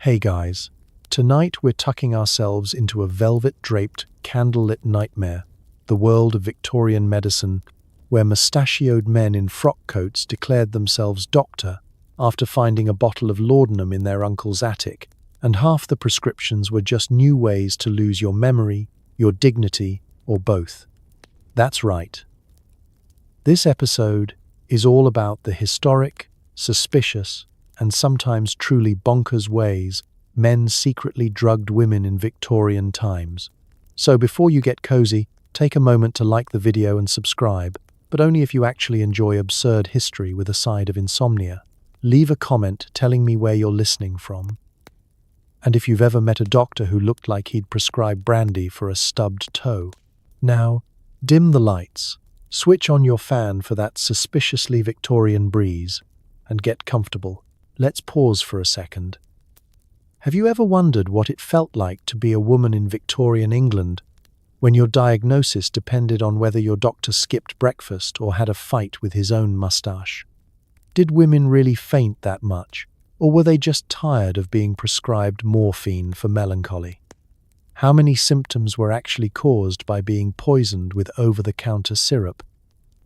Hey guys, tonight we're tucking ourselves into a velvet-draped, candlelit nightmare, the world of Victorian medicine, where mustachioed men in frock coats declared themselves doctor after finding a bottle of laudanum in their uncle's attic, and half the prescriptions were just new ways to lose your memory, your dignity, or both. That's right. This episode is all about the historic, suspicious, and sometimes truly bonkers ways men secretly drugged women in Victorian times. So before you get cozy, take a moment to like the video and subscribe, but only if you actually enjoy absurd history with a side of insomnia. Leave a comment telling me where you're listening from. And if you've ever met a doctor who looked like he'd prescribe brandy for a stubbed toe. Now, dim the lights, switch on your fan for that suspiciously Victorian breeze, and get comfortable. Let's pause for a second. Have you ever wondered what it felt like to be a woman in Victorian England, when your diagnosis depended on whether your doctor skipped breakfast or had a fight with his own moustache? Did women really faint that much, or were they just tired of being prescribed morphine for melancholy? How many symptoms were actually caused by being poisoned with over-the-counter syrup?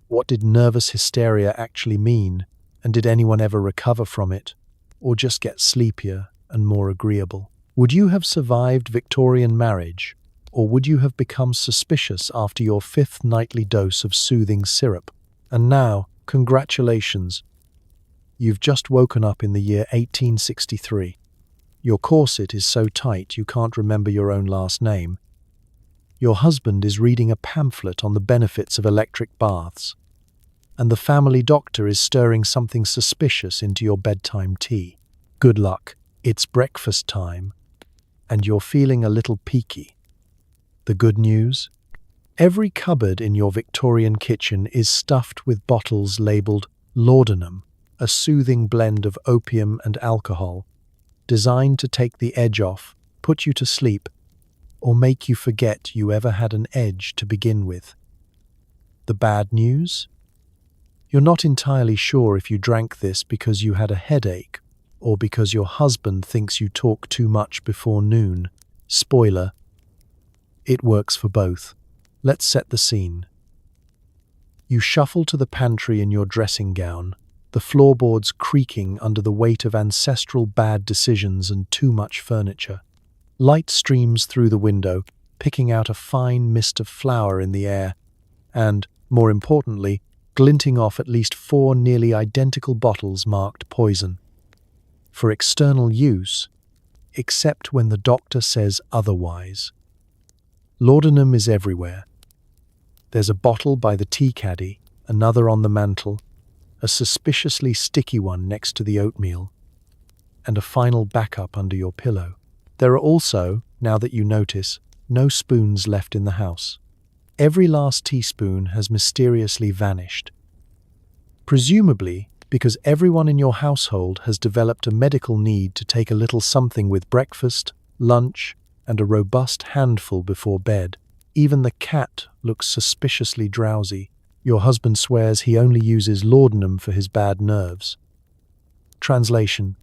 What did nervous hysteria actually mean, and did anyone ever recover from it, or just get sleepier and more agreeable? Would you have survived Victorian marriage, or would you have become suspicious after your fifth nightly dose of soothing syrup? And now, congratulations! You've just woken up in the year 1863. Your corset is so tight you can't remember your own last name. Your husband is reading a pamphlet on the benefits of electric baths, and the family doctor is stirring something suspicious into your bedtime tea. Good luck, it's breakfast time, and you're feeling a little peaky. The good news? Every cupboard in your Victorian kitchen is stuffed with bottles labelled laudanum, a soothing blend of opium and alcohol, designed to take the edge off, put you to sleep, or make you forget you ever had an edge to begin with. The bad news? You're not entirely sure if you drank this because you had a headache or because your husband thinks you talk too much before noon. Spoiler, it works for both. Let's set the scene. You shuffle to the pantry in your dressing gown, the floorboards creaking under the weight of ancestral bad decisions and too much furniture. Light streams through the window, picking out a fine mist of flour in the air, and, more importantly, glinting off at least 4 nearly identical bottles marked poison. For external use, except when the doctor says otherwise. Laudanum is everywhere. There's a bottle by the tea caddy, another on the mantel, a suspiciously sticky one next to the oatmeal, and a final backup under your pillow. There are also, now that you notice, no spoons left in the house. Every last teaspoon has mysteriously vanished. Presumably because everyone in your household has developed a medical need to take a little something with breakfast, lunch, and a robust handful before bed. Even the cat looks suspiciously drowsy. Your husband swears he only uses laudanum for his bad nerves. Translation: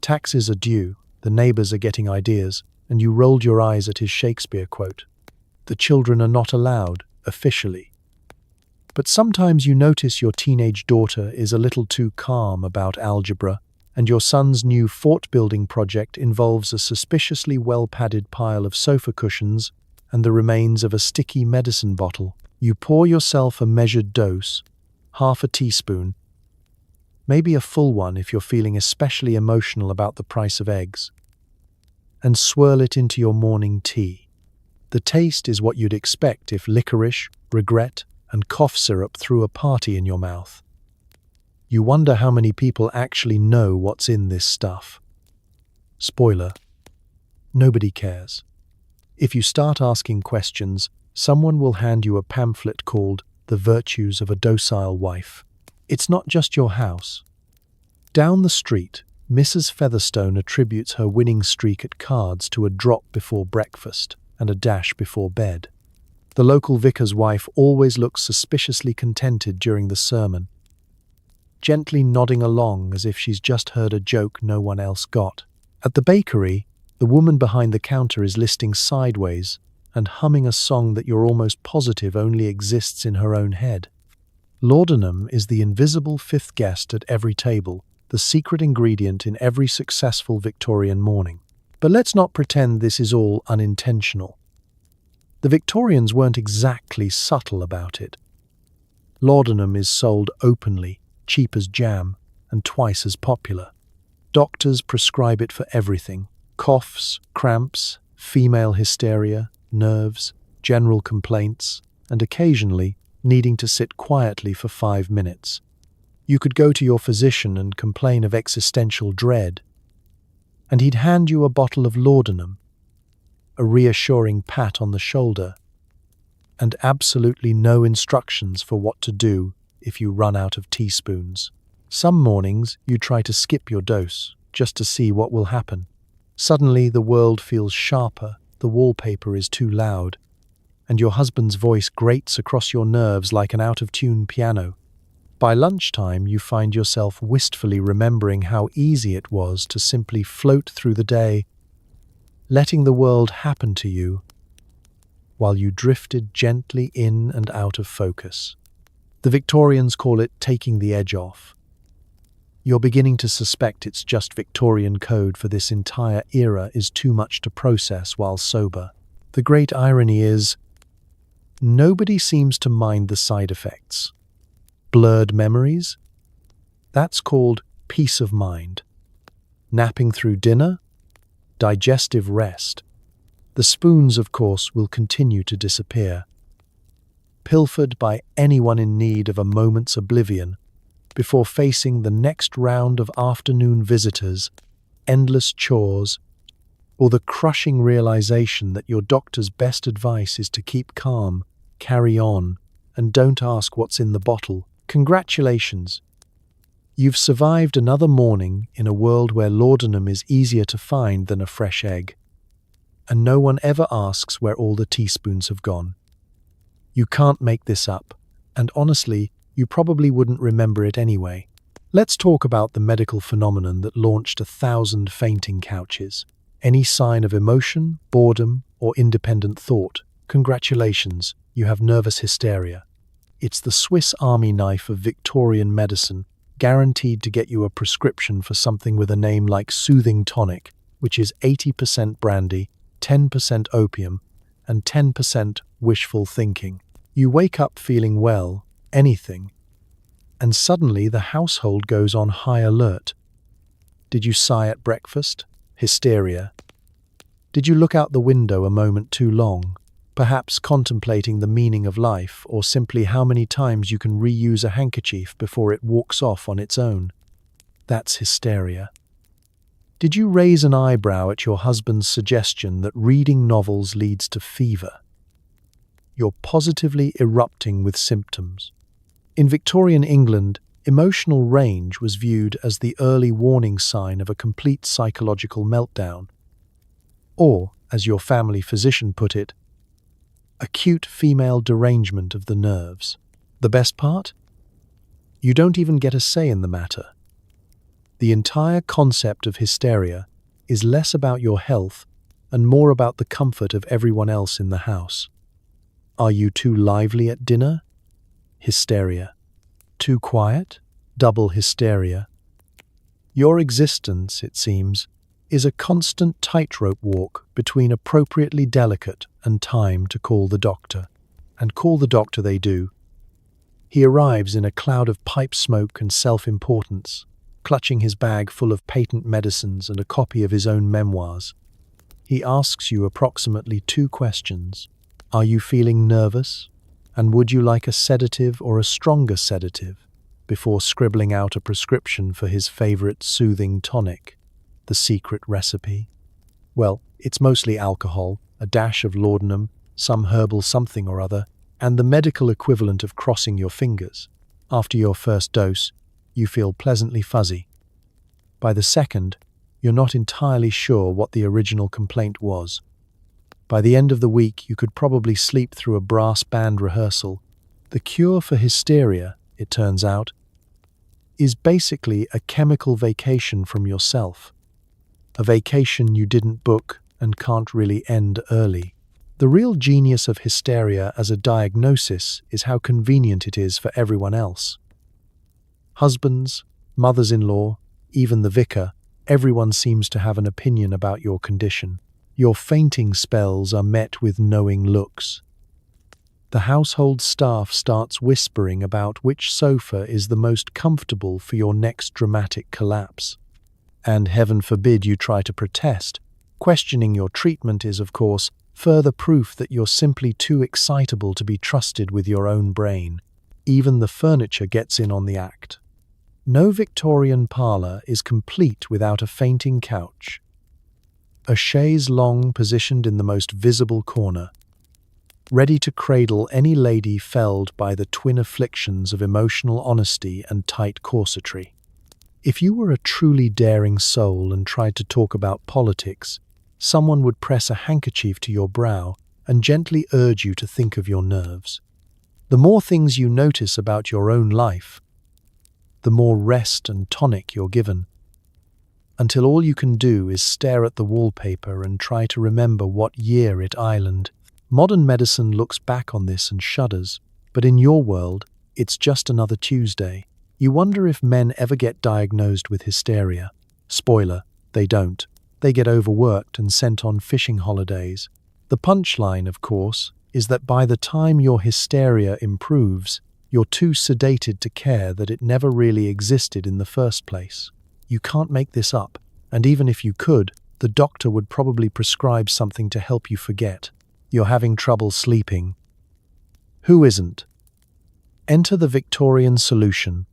taxes are due, the neighbors are getting ideas, and you rolled your eyes at his Shakespeare quote. The children are not allowed, officially. But sometimes you notice your teenage daughter is a little too calm about algebra, and your son's new fort-building project involves a suspiciously well-padded pile of sofa cushions and the remains of a sticky medicine bottle. You pour yourself a measured dose, half a teaspoon, maybe a full one if you're feeling especially emotional about the price of eggs, and swirl it into your morning tea. The taste is what you'd expect if licorice, regret, and cough syrup threw a party in your mouth. You wonder how many people actually know what's in this stuff. Spoiler: nobody cares. If you start asking questions, someone will hand you a pamphlet called The Virtues of a Docile Wife. It's not just your house. Down the street, Mrs. Featherstone attributes her winning streak at cards to a drop before breakfast and a dash before bed. The local vicar's wife always looks suspiciously contented during the sermon, gently nodding along as if she's just heard a joke no one else got. At the bakery, the woman behind the counter is listing sideways and humming a song that you're almost positive only exists in her own head. Laudanum is the invisible fifth guest at every table, the secret ingredient in every successful Victorian morning. But let's not pretend this is all unintentional. The Victorians weren't exactly subtle about it. Laudanum is sold openly, cheap as jam, and twice as popular. Doctors prescribe it for everything: coughs, cramps, female hysteria, nerves, general complaints, and occasionally needing to sit quietly for 5 minutes. You could go to your physician and complain of existential dread, and he'd hand you a bottle of laudanum, a reassuring pat on the shoulder, and absolutely no instructions for what to do if you run out of teaspoons. Some mornings you try to skip your dose just to see what will happen. Suddenly the world feels sharper, the wallpaper is too loud, and your husband's voice grates across your nerves like an out-of-tune piano. By lunchtime, you find yourself wistfully remembering how easy it was to simply float through the day, letting the world happen to you while you drifted gently in and out of focus. The Victorians call it taking the edge off. You're beginning to suspect it's just Victorian code for this entire era is too much to process while sober. The great irony is, nobody seems to mind the side effects. Blurred memories? That's called peace of mind. Napping through dinner? Digestive rest. The spoons, of course, will continue to disappear. Pilfered by anyone in need of a moment's oblivion, before facing the next round of afternoon visitors, endless chores, or the crushing realization that your doctor's best advice is to keep calm, carry on, and don't ask what's in the bottle. Congratulations! You've survived another morning in a world where laudanum is easier to find than a fresh egg, and no one ever asks where all the teaspoons have gone. You can't make this up, and honestly, you probably wouldn't remember it anyway. Let's talk about the medical phenomenon that launched 1,000 fainting couches. Any sign of emotion, boredom, or independent thought? Congratulations, you have nervous hysteria. It's the Swiss Army knife of Victorian medicine, guaranteed to get you a prescription for something with a name like soothing tonic, which is 80% brandy, 10% opium, and 10% wishful thinking. You wake up feeling well, anything, and suddenly the household goes on high alert. Did you sigh at breakfast? Hysteria. Did you look out the window a moment too long, perhaps contemplating the meaning of life or simply how many times you can reuse a handkerchief before it walks off on its own? That's hysteria. Did you raise an eyebrow at your husband's suggestion that reading novels leads to fever? You're positively erupting with symptoms. In Victorian England, emotional range was viewed as the early warning sign of a complete psychological meltdown. Or, as your family physician put it, acute female derangement of the nerves. The best part? You don't even get a say in the matter. The entire concept of hysteria is less about your health and more about the comfort of everyone else in the house. Are you too lively at dinner? Hysteria. Too quiet? Double hysteria. Your existence, it seems, is a constant tightrope walk between appropriately delicate and time to call the doctor. And call the doctor they do. He arrives in a cloud of pipe smoke and self-importance, clutching his bag full of patent medicines and a copy of his own memoirs. He asks you approximately 2 questions. Are you feeling nervous? And would you like a sedative or a stronger sedative? Before scribbling out a prescription for his favorite soothing tonic, the secret recipe. Well, it's mostly alcohol, a dash of laudanum, some herbal something or other, and the medical equivalent of crossing your fingers. After your first dose, you feel pleasantly fuzzy. By the second, you're not entirely sure what the original complaint was. By the end of the week, you could probably sleep through a brass band rehearsal. The cure for hysteria, it turns out, is basically a chemical vacation from yourself. a vacation you didn't book and can't really end early. The real genius of hysteria as a diagnosis is how convenient it is for everyone else. Husbands, mothers-in-law, even the vicar, everyone seems to have an opinion about your condition. Your fainting spells are met with knowing looks. The household staff starts whispering about which sofa is the most comfortable for your next dramatic collapse. And heaven forbid you try to protest. Questioning your treatment is, of course, further proof that you're simply too excitable to be trusted with your own brain. Even the furniture gets in on the act. No Victorian parlor is complete without a fainting couch. A chaise longue positioned in the most visible corner, ready to cradle any lady felled by the twin afflictions of emotional honesty and tight corsetry. If you were a truly daring soul and tried to talk about politics, someone would press a handkerchief to your brow and gently urge you to think of your nerves. The more things you notice about your own life, the more rest and tonic you're given, until all you can do is stare at the wallpaper and try to remember what year it island. Modern medicine looks back on this and shudders, but in your world, it's just another Tuesday. You wonder if men ever get diagnosed with hysteria. Spoiler, they don't. They get overworked and sent on fishing holidays. The punchline, of course, is that by the time your hysteria improves, you're too sedated to care that it never really existed in the first place. You can't make this up, and even if you could, the doctor would probably prescribe something to help you forget. You're having trouble sleeping. Who isn't? Enter the Victorian solution.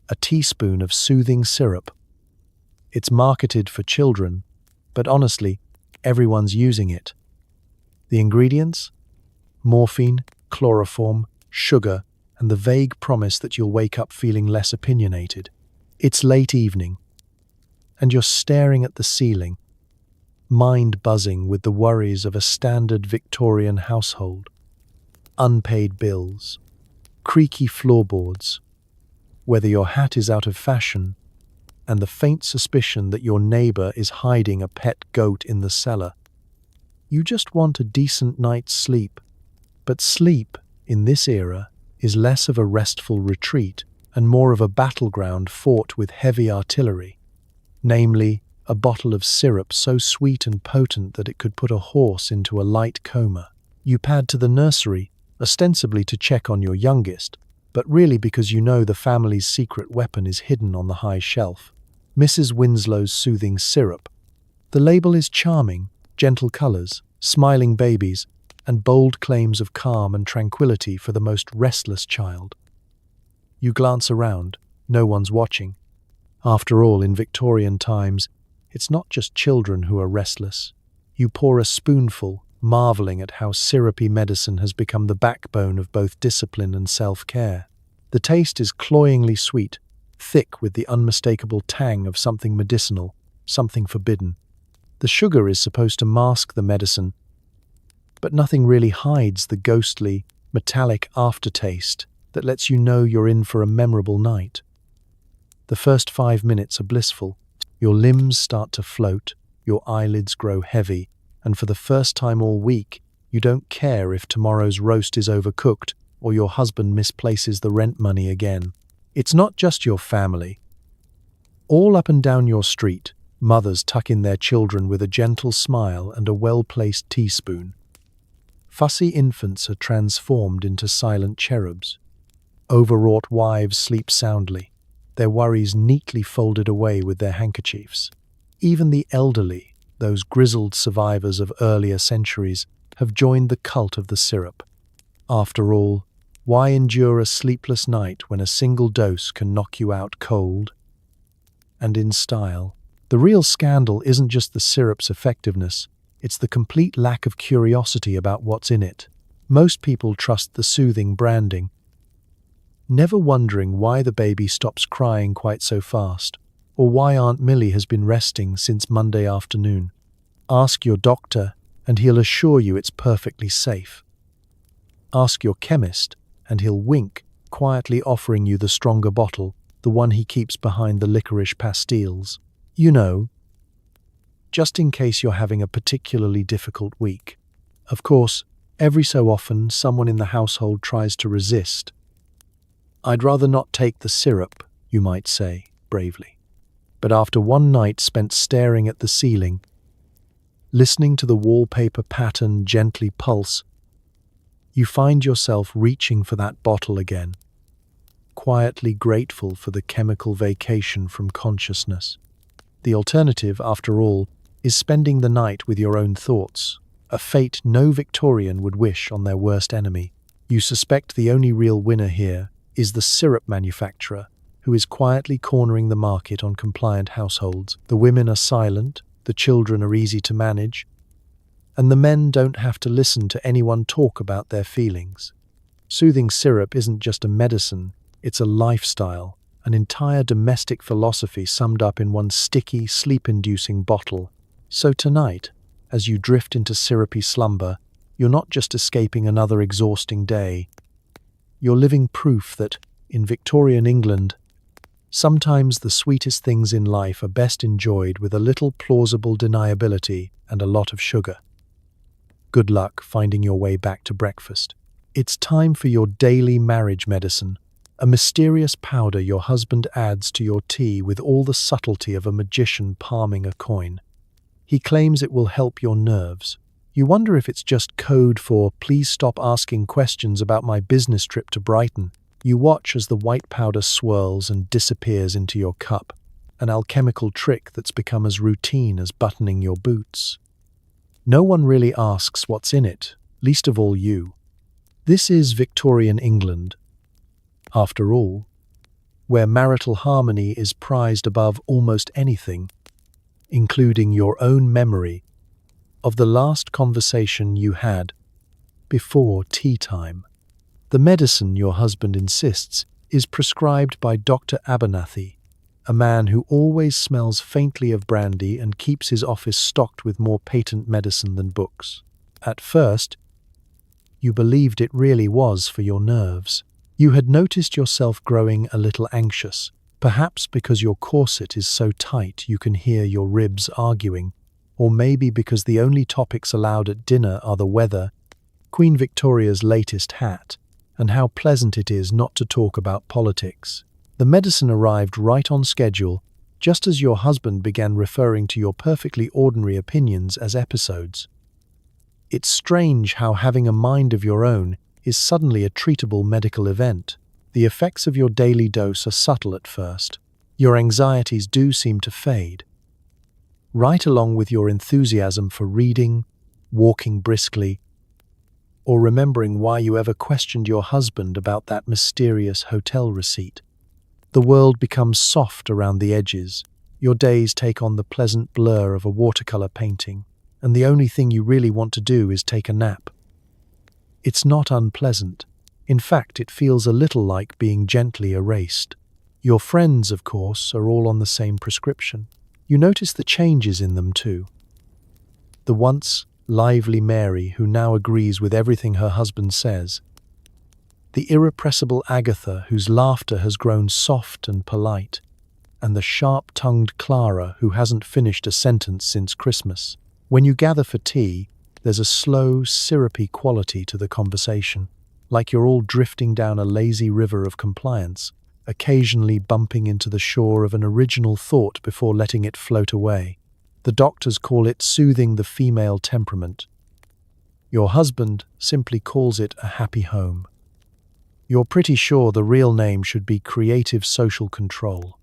A teaspoon of soothing syrup. It's marketed for children, but honestly, everyone's using it. The ingredients? Morphine, chloroform, sugar, and the vague promise that you'll wake up feeling less opinionated. It's late evening, and you're staring at the ceiling, mind buzzing with the worries of a standard Victorian household. Unpaid bills, creaky floorboards, whether your hat is out of fashion, and the faint suspicion that your neighbor is hiding a pet goat in the cellar. You just want a decent night's sleep, but sleep, in this era, is less of a restful retreat and more of a battleground fought with heavy artillery, namely, a bottle of syrup so sweet and potent that it could put a horse into a light coma. You pad to the nursery, ostensibly to check on your youngest, but really because you know the family's secret weapon is hidden on the high shelf. Mrs. Winslow's soothing syrup. The label is charming, gentle colors, smiling babies, and bold claims of calm and tranquility for the most restless child. You glance around, no one's watching. After all, in Victorian times, it's not just children who are restless. You pour a spoonful, marveling at how syrupy medicine has become the backbone of both discipline and self-care. The taste is cloyingly sweet, thick with the unmistakable tang of something medicinal, something forbidden. The sugar is supposed to mask the medicine, but nothing really hides the ghostly, metallic aftertaste that lets you know you're in for a memorable night. The first 5 minutes are blissful. Your limbs start to float, your eyelids grow heavy, and for the first time all week, you don't care if tomorrow's roast is overcooked or your husband misplaces the rent money again. It's not just your family. All up and down your street, mothers tuck in their children with a gentle smile and a well-placed teaspoon. Fussy infants are transformed into silent cherubs. Overwrought wives sleep soundly, their worries neatly folded away with their handkerchiefs. Even the elderly, those grizzled survivors of earlier centuries, have joined the cult of the syrup. After all, why endure a sleepless night when a single dose can knock you out cold? And in style. The real scandal isn't just the syrup's effectiveness, it's the complete lack of curiosity about what's in it. Most people trust the soothing branding, never wondering why the baby stops crying quite so fast, or why Aunt Millie has been resting since Monday afternoon. Ask your doctor, and he'll assure you it's perfectly safe. Ask your chemist, and he'll wink, quietly offering you the stronger bottle, the one he keeps behind the licorice pastilles. You know, just in case you're having a particularly difficult week. Of course, every so often someone in the household tries to resist. "I'd rather not take the syrup," you might say, bravely. But after one night spent staring at the ceiling, listening to the wallpaper pattern gently pulse, you find yourself reaching for that bottle again, quietly grateful for the chemical vacation from consciousness. The alternative, after all, is spending the night with your own thoughts, a fate no Victorian would wish on their worst enemy. You suspect the only real winner here is the syrup manufacturer, who is quietly cornering the market on compliant households. The women are silent, the children are easy to manage, and the men don't have to listen to anyone talk about their feelings. Soothing syrup isn't just a medicine, it's a lifestyle, an entire domestic philosophy summed up in one sticky, sleep-inducing bottle. So tonight, as you drift into syrupy slumber, you're not just escaping another exhausting day. You're living proof that, in Victorian England, sometimes the sweetest things in life are best enjoyed with a little plausible deniability and a lot of sugar. Good luck finding your way back to breakfast. It's time for your daily marriage medicine, a mysterious powder your husband adds to your tea with all the subtlety of a magician palming a coin. He claims it will help your nerves. You wonder if it's just code for "please stop asking questions about my business trip to Brighton." You watch as the white powder swirls and disappears into your cup, an alchemical trick that's become as routine as buttoning your boots. No one really asks what's in it, least of all you. This is Victorian England, after all, where marital harmony is prized above almost anything, including your own memory of the last conversation you had before tea time. The medicine your husband insists is prescribed by Dr. Abernathy, a man who always smells faintly of brandy and keeps his office stocked with more patent medicine than books. At first, you believed it really was for your nerves. You had noticed yourself growing a little anxious, perhaps because your corset is so tight you can hear your ribs arguing, or maybe because the only topics allowed at dinner are the weather, Queen Victoria's latest hat, and how pleasant it is not to talk about politics. The medicine arrived right on schedule, just as your husband began referring to your perfectly ordinary opinions as episodes. It's strange how having a mind of your own is suddenly a treatable medical event. The effects of your daily dose are subtle at first. Your anxieties do seem to fade, right along with your enthusiasm for reading, walking briskly, or remembering why you ever questioned your husband about that mysterious hotel receipt. The world becomes soft around the edges. Your days take on the pleasant blur of a watercolor painting, and the only thing you really want to do is take a nap. It's not unpleasant. In fact, it feels a little like being gently erased. Your friends, of course, are all on the same prescription. You notice the changes in them too. The once lively Mary, who now agrees with everything her husband says. The irrepressible Agatha, whose laughter has grown soft and polite. And the sharp-tongued Clara, who hasn't finished a sentence since Christmas. When you gather for tea, there's a slow, syrupy quality to the conversation, like you're all drifting down a lazy river of compliance, occasionally bumping into the shore of an original thought before letting it float away. The doctors call it soothing the female temperament. Your husband simply calls it a happy home. You're pretty sure the real name should be creative social control.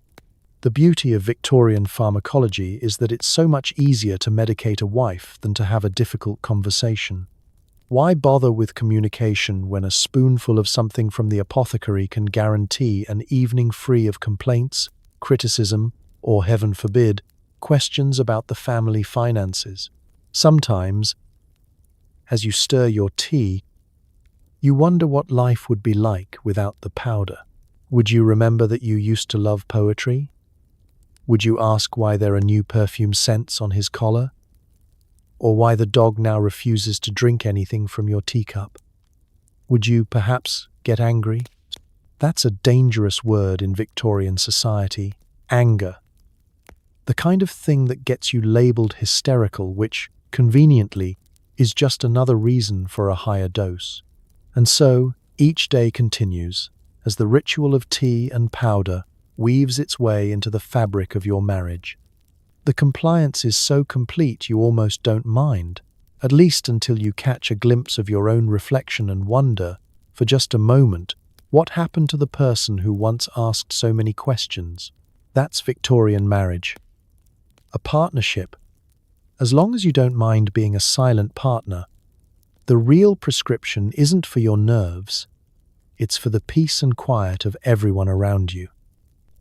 The beauty of Victorian pharmacology is that it's so much easier to medicate a wife than to have a difficult conversation. Why bother with communication when a spoonful of something from the apothecary can guarantee an evening free of complaints, criticism, or, heaven forbid, questions about the family finances? Sometimes, as you stir your tea, you wonder what life would be like without the powder. Would you remember that you used to love poetry? Would you ask why there are new perfume scents on his collar? Or why the dog now refuses to drink anything from your teacup? Would you, perhaps, get angry? That's a dangerous word in Victorian society. Anger. The kind of thing that gets you labeled hysterical, which, conveniently, is just another reason for a higher dose. And so, each day continues, as the ritual of tea and powder weaves its way into the fabric of your marriage. The compliance is so complete you almost don't mind, at least until you catch a glimpse of your own reflection and wonder, for just a moment, what happened to the person who once asked so many questions? That's Victorian marriage. A partnership. As long as you don't mind being a silent partner, the real prescription isn't for your nerves, it's for the peace and quiet of everyone around you.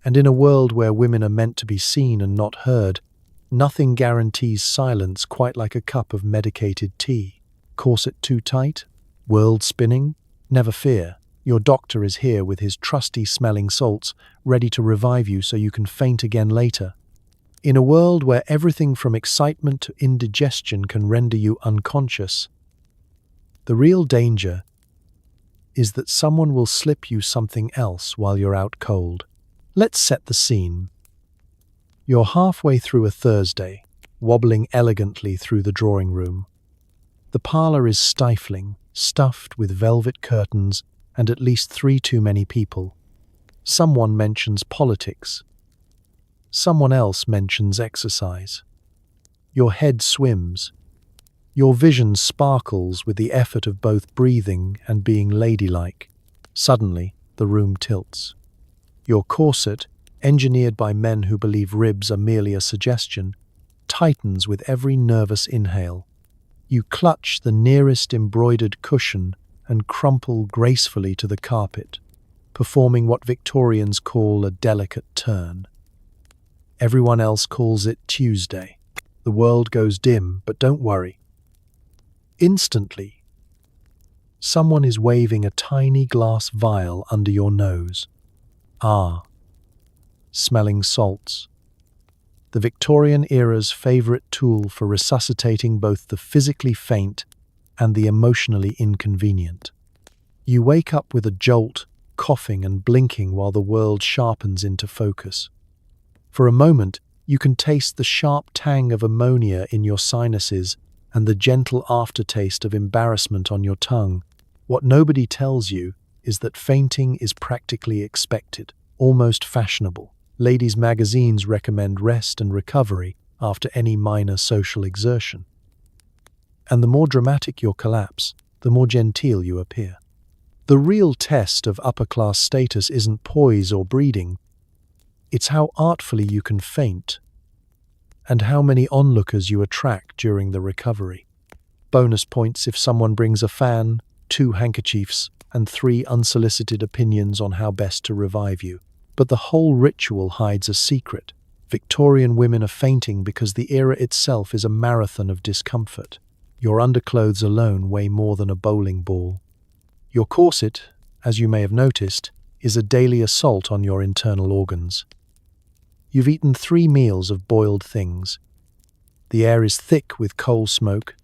And in a world where women are meant to be seen and not heard, nothing guarantees silence quite like a cup of medicated tea. Corset too tight? World spinning? Never fear. Your doctor is here with his trusty smelling salts, ready to revive you so you can faint again later. In a world where everything from excitement to indigestion can render you unconscious, the real danger is that someone will slip you something else while you're out cold. Let's set the scene. You're halfway through a Thursday, wobbling elegantly through the drawing room. The parlor is stifling, stuffed with velvet curtains and at least 3 too many people. Someone mentions politics. Someone else mentions exercise. Your head swims. Your vision sparkles with the effort of both breathing and being ladylike. Suddenly, the room tilts. Your corset, engineered by men who believe ribs are merely a suggestion, tightens with every nervous inhale. You clutch the nearest embroidered cushion and crumple gracefully to the carpet, performing what Victorians call a delicate turn. Everyone else calls it Tuesday. The world goes dim, but don't worry. Instantly, someone is waving a tiny glass vial under your nose. Ah, smelling salts. The Victorian era's favorite tool for resuscitating both the physically faint and the emotionally inconvenient. You wake up with a jolt, coughing and blinking while the world sharpens into focus. For a moment, you can taste the sharp tang of ammonia in your sinuses and the gentle aftertaste of embarrassment on your tongue. What nobody tells you is that fainting is practically expected, almost fashionable. Ladies' magazines recommend rest and recovery after any minor social exertion. And the more dramatic your collapse, the more genteel you appear. The real test of upper-class status isn't poise or breeding, it's how artfully you can faint, and how many onlookers you attract during the recovery. Bonus points if someone brings a fan, 2 handkerchiefs, and 3 unsolicited opinions on how best to revive you. But the whole ritual hides a secret. Victorian women are fainting because the era itself is a marathon of discomfort. Your underclothes alone weigh more than a bowling ball. Your corset, as you may have noticed, is a daily assault on your internal organs. You've eaten 3 meals of boiled things. The air is thick with coal smoke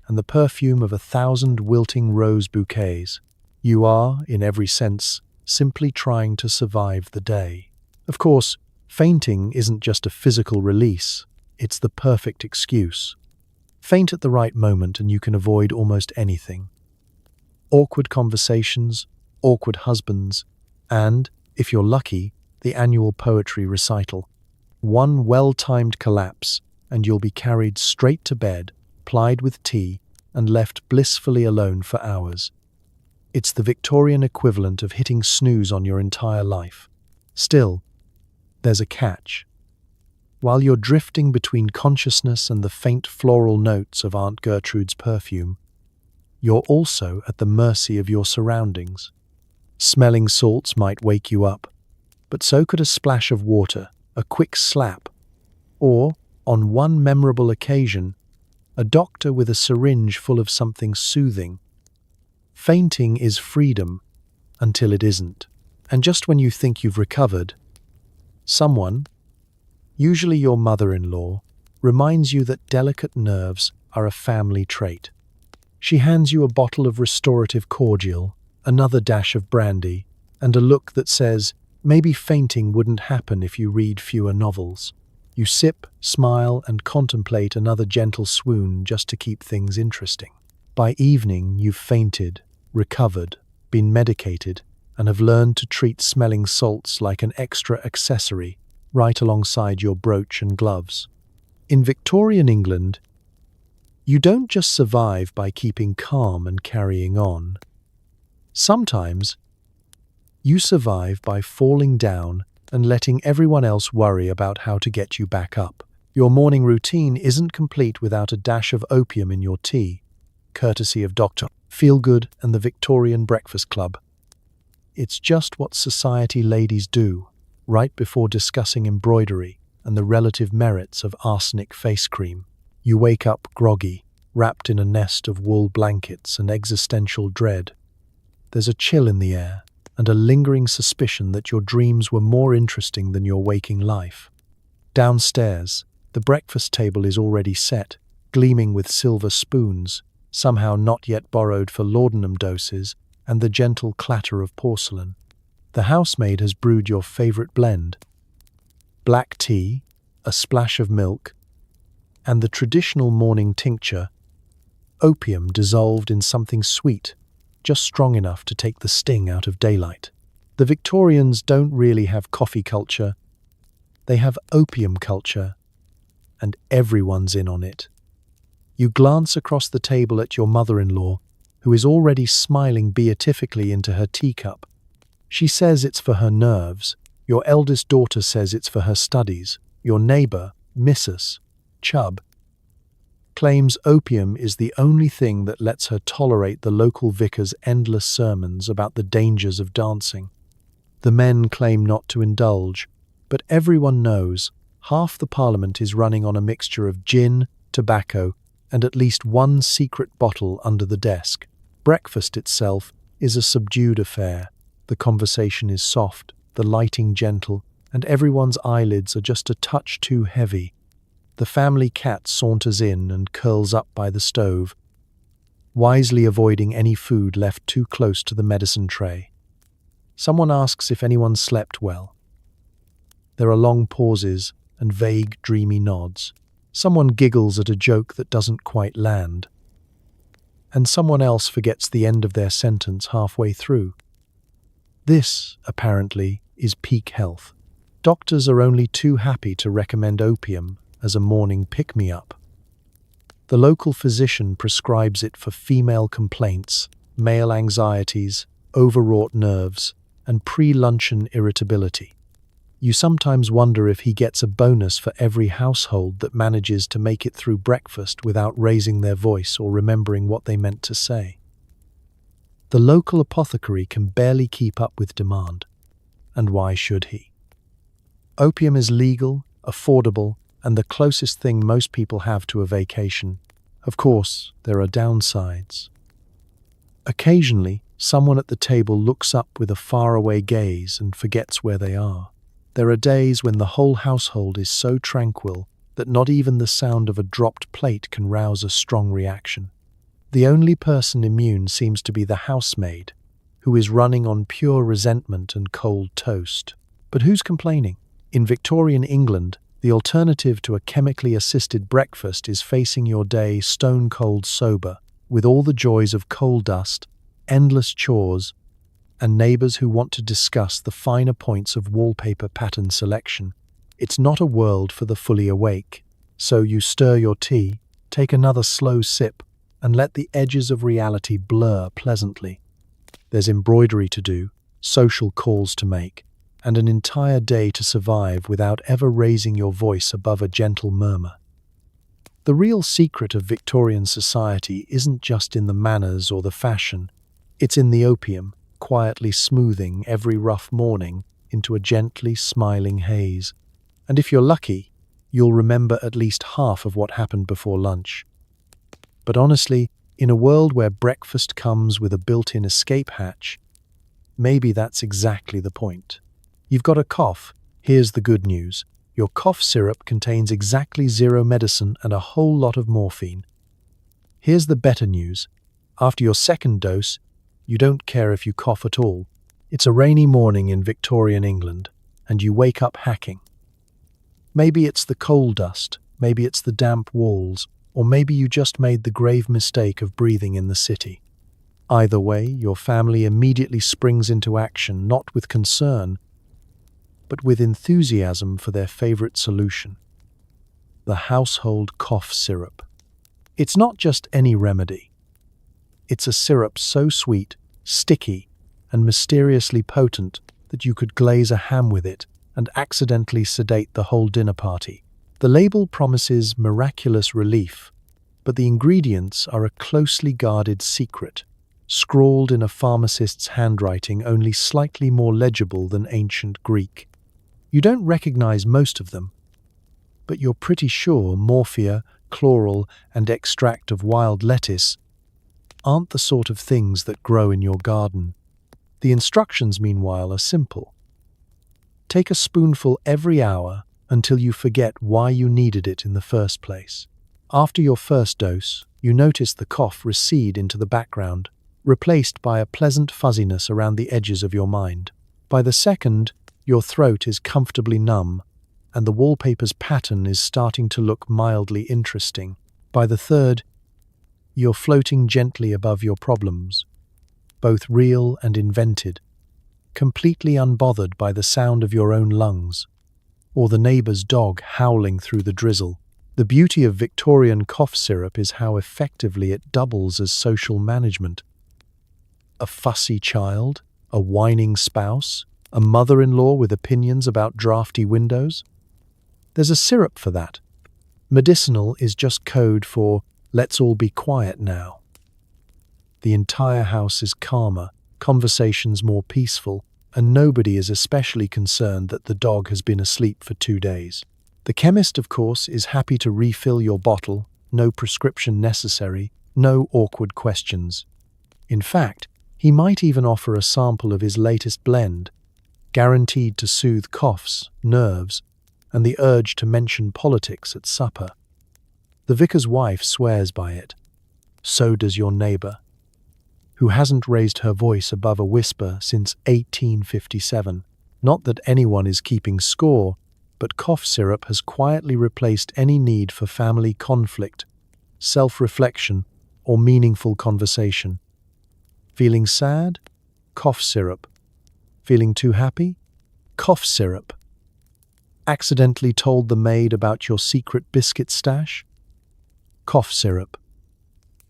and the perfume of 1,000 wilting rose bouquets. You are, in every sense, simply trying to survive the day. Of course, fainting isn't just a physical release, it's the perfect excuse. Faint at the right moment and you can avoid almost anything. Awkward conversations, awkward husbands, and, if you're lucky, the annual poetry recital. One well-timed collapse, and you'll be carried straight to bed, plied with tea, and left blissfully alone for hours. It's the Victorian equivalent of hitting snooze on your entire life. Still, there's a catch. While you're drifting between consciousness and the faint floral notes of Aunt Gertrude's perfume, you're also at the mercy of your surroundings. Smelling salts might wake you up, but so could a splash of water, a quick slap, or, on one memorable occasion, a doctor with a syringe full of something soothing. Fainting is freedom until it isn't. And just when you think you've recovered, someone, usually your mother-in-law, reminds you that delicate nerves are a family trait. She hands you a bottle of restorative cordial, another dash of brandy, and a look that says, maybe fainting wouldn't happen if you read fewer novels. You sip, smile, and contemplate another gentle swoon just to keep things interesting. By evening, you've fainted, recovered, been medicated, and have learned to treat smelling salts like an extra accessory right alongside your brooch and gloves. In Victorian England, you don't just survive by keeping calm and carrying on. Sometimes, you survive by falling down and letting everyone else worry about how to get you back up. Your morning routine isn't complete without a dash of opium in your tea, courtesy of Dr. Feelgood and the Victorian Breakfast Club. It's just what society ladies do, right before discussing embroidery and the relative merits of arsenic face cream. You wake up groggy, wrapped in a nest of wool blankets and existential dread. There's a chill in the air, and a lingering suspicion that your dreams were more interesting than your waking life. Downstairs, the breakfast table is already set, gleaming with silver spoons, somehow not yet borrowed for laudanum doses, and the gentle clatter of porcelain. The housemaid has brewed your favorite blend: black tea, a splash of milk, and the traditional morning tincture, opium dissolved in something sweet, just strong enough to take the sting out of daylight. The Victorians don't really have coffee culture, they have opium culture, and everyone's in on it. You glance across the table at your mother-in-law, who is already smiling beatifically into her teacup. She says it's for her nerves, your eldest daughter says it's for her studies, your neighbour, Mrs. Chubb, claims opium is the only thing that lets her tolerate the local vicar's endless sermons about the dangers of dancing. The men claim not to indulge, but everyone knows half the parliament is running on a mixture of gin, tobacco, and at least one secret bottle under the desk. Breakfast itself is a subdued affair. The conversation is soft, the lighting gentle, and everyone's eyelids are just a touch too heavy. The family cat saunters in and curls up by the stove, wisely avoiding any food left too close to the medicine tray. Someone asks if anyone slept well. There are long pauses and vague, dreamy nods. Someone giggles at a joke that doesn't quite land, and someone else forgets the end of their sentence halfway through. This, apparently, is peak health. Doctors are only too happy to recommend opium as a morning pick-me-up. The local physician prescribes it for female complaints, male anxieties, overwrought nerves, and pre-luncheon irritability. You sometimes wonder if he gets a bonus for every household that manages to make it through breakfast without raising their voice or remembering what they meant to say. The local apothecary can barely keep up with demand. And why should he? Opium is legal, affordable, and the closest thing most people have to a vacation. Of course, there are downsides. Occasionally, someone at the table looks up with a faraway gaze and forgets where they are. There are days when the whole household is so tranquil that not even the sound of a dropped plate can rouse a strong reaction. The only person immune seems to be the housemaid, who is running on pure resentment and cold toast. But who's complaining? In Victorian England, the alternative to a chemically assisted breakfast is facing your day stone-cold sober, with all the joys of coal dust, endless chores, and neighbours who want to discuss the finer points of wallpaper pattern selection. It's not a world for the fully awake. So you stir your tea, take another slow sip, and let the edges of reality blur pleasantly. There's embroidery to do, social calls to make, and an entire day to survive without ever raising your voice above a gentle murmur. The real secret of Victorian society isn't just in the manners or the fashion, it's in the opium, quietly smoothing every rough morning into a gently smiling haze. And if you're lucky, you'll remember at least half of what happened before lunch. But honestly, in a world where breakfast comes with a built-in escape hatch, maybe that's exactly the point. You've got a cough. Here's the good news. Your cough syrup contains exactly 0 medicine and a whole lot of morphine. Here's the better news. After your second dose, you don't care if you cough at all. It's a rainy morning in Victorian England, and you wake up hacking. Maybe it's the coal dust, maybe it's the damp walls, or maybe you just made the grave mistake of breathing in the city. Either way, your family immediately springs into action, not with concern, but with enthusiasm for their favorite solution: the household cough syrup. It's not just any remedy. It's a syrup so sweet, sticky, and mysteriously potent that you could glaze a ham with it and accidentally sedate the whole dinner party. The label promises miraculous relief, but the ingredients are a closely guarded secret, scrawled in a pharmacist's handwriting only slightly more legible than ancient Greek. You don't recognize most of them, but you're pretty sure morphia, chloral, and extract of wild lettuce aren't the sort of things that grow in your garden. The instructions, meanwhile, are simple. Take a spoonful every hour until you forget why you needed it in the first place. After your first dose, you notice the cough recede into the background, replaced by a pleasant fuzziness around the edges of your mind. By the second, your throat is comfortably numb, and the wallpaper's pattern is starting to look mildly interesting. By the third, you're floating gently above your problems, both real and invented, completely unbothered by the sound of your own lungs, or the neighbor's dog howling through the drizzle. The beauty of Victorian cough syrup is how effectively it doubles as social management. A fussy child, a whining spouse, a mother-in-law with opinions about drafty windows? There's a syrup for that. Medicinal is just code for let's all be quiet now. The entire house is calmer, conversations more peaceful, and nobody is especially concerned that the dog has been asleep for 2 days. The chemist, of course, is happy to refill your bottle, no prescription necessary, no awkward questions. In fact, he might even offer a sample of his latest blend, guaranteed to soothe coughs, nerves, and the urge to mention politics at supper. The vicar's wife swears by it. So does your neighbor, who hasn't raised her voice above a whisper since 1857. Not that anyone is keeping score, but cough syrup has quietly replaced any need for family conflict, self-reflection, or meaningful conversation. Feeling sad? Cough syrup. Feeling too happy? Cough syrup. Accidentally told the maid about your secret biscuit stash? Cough syrup.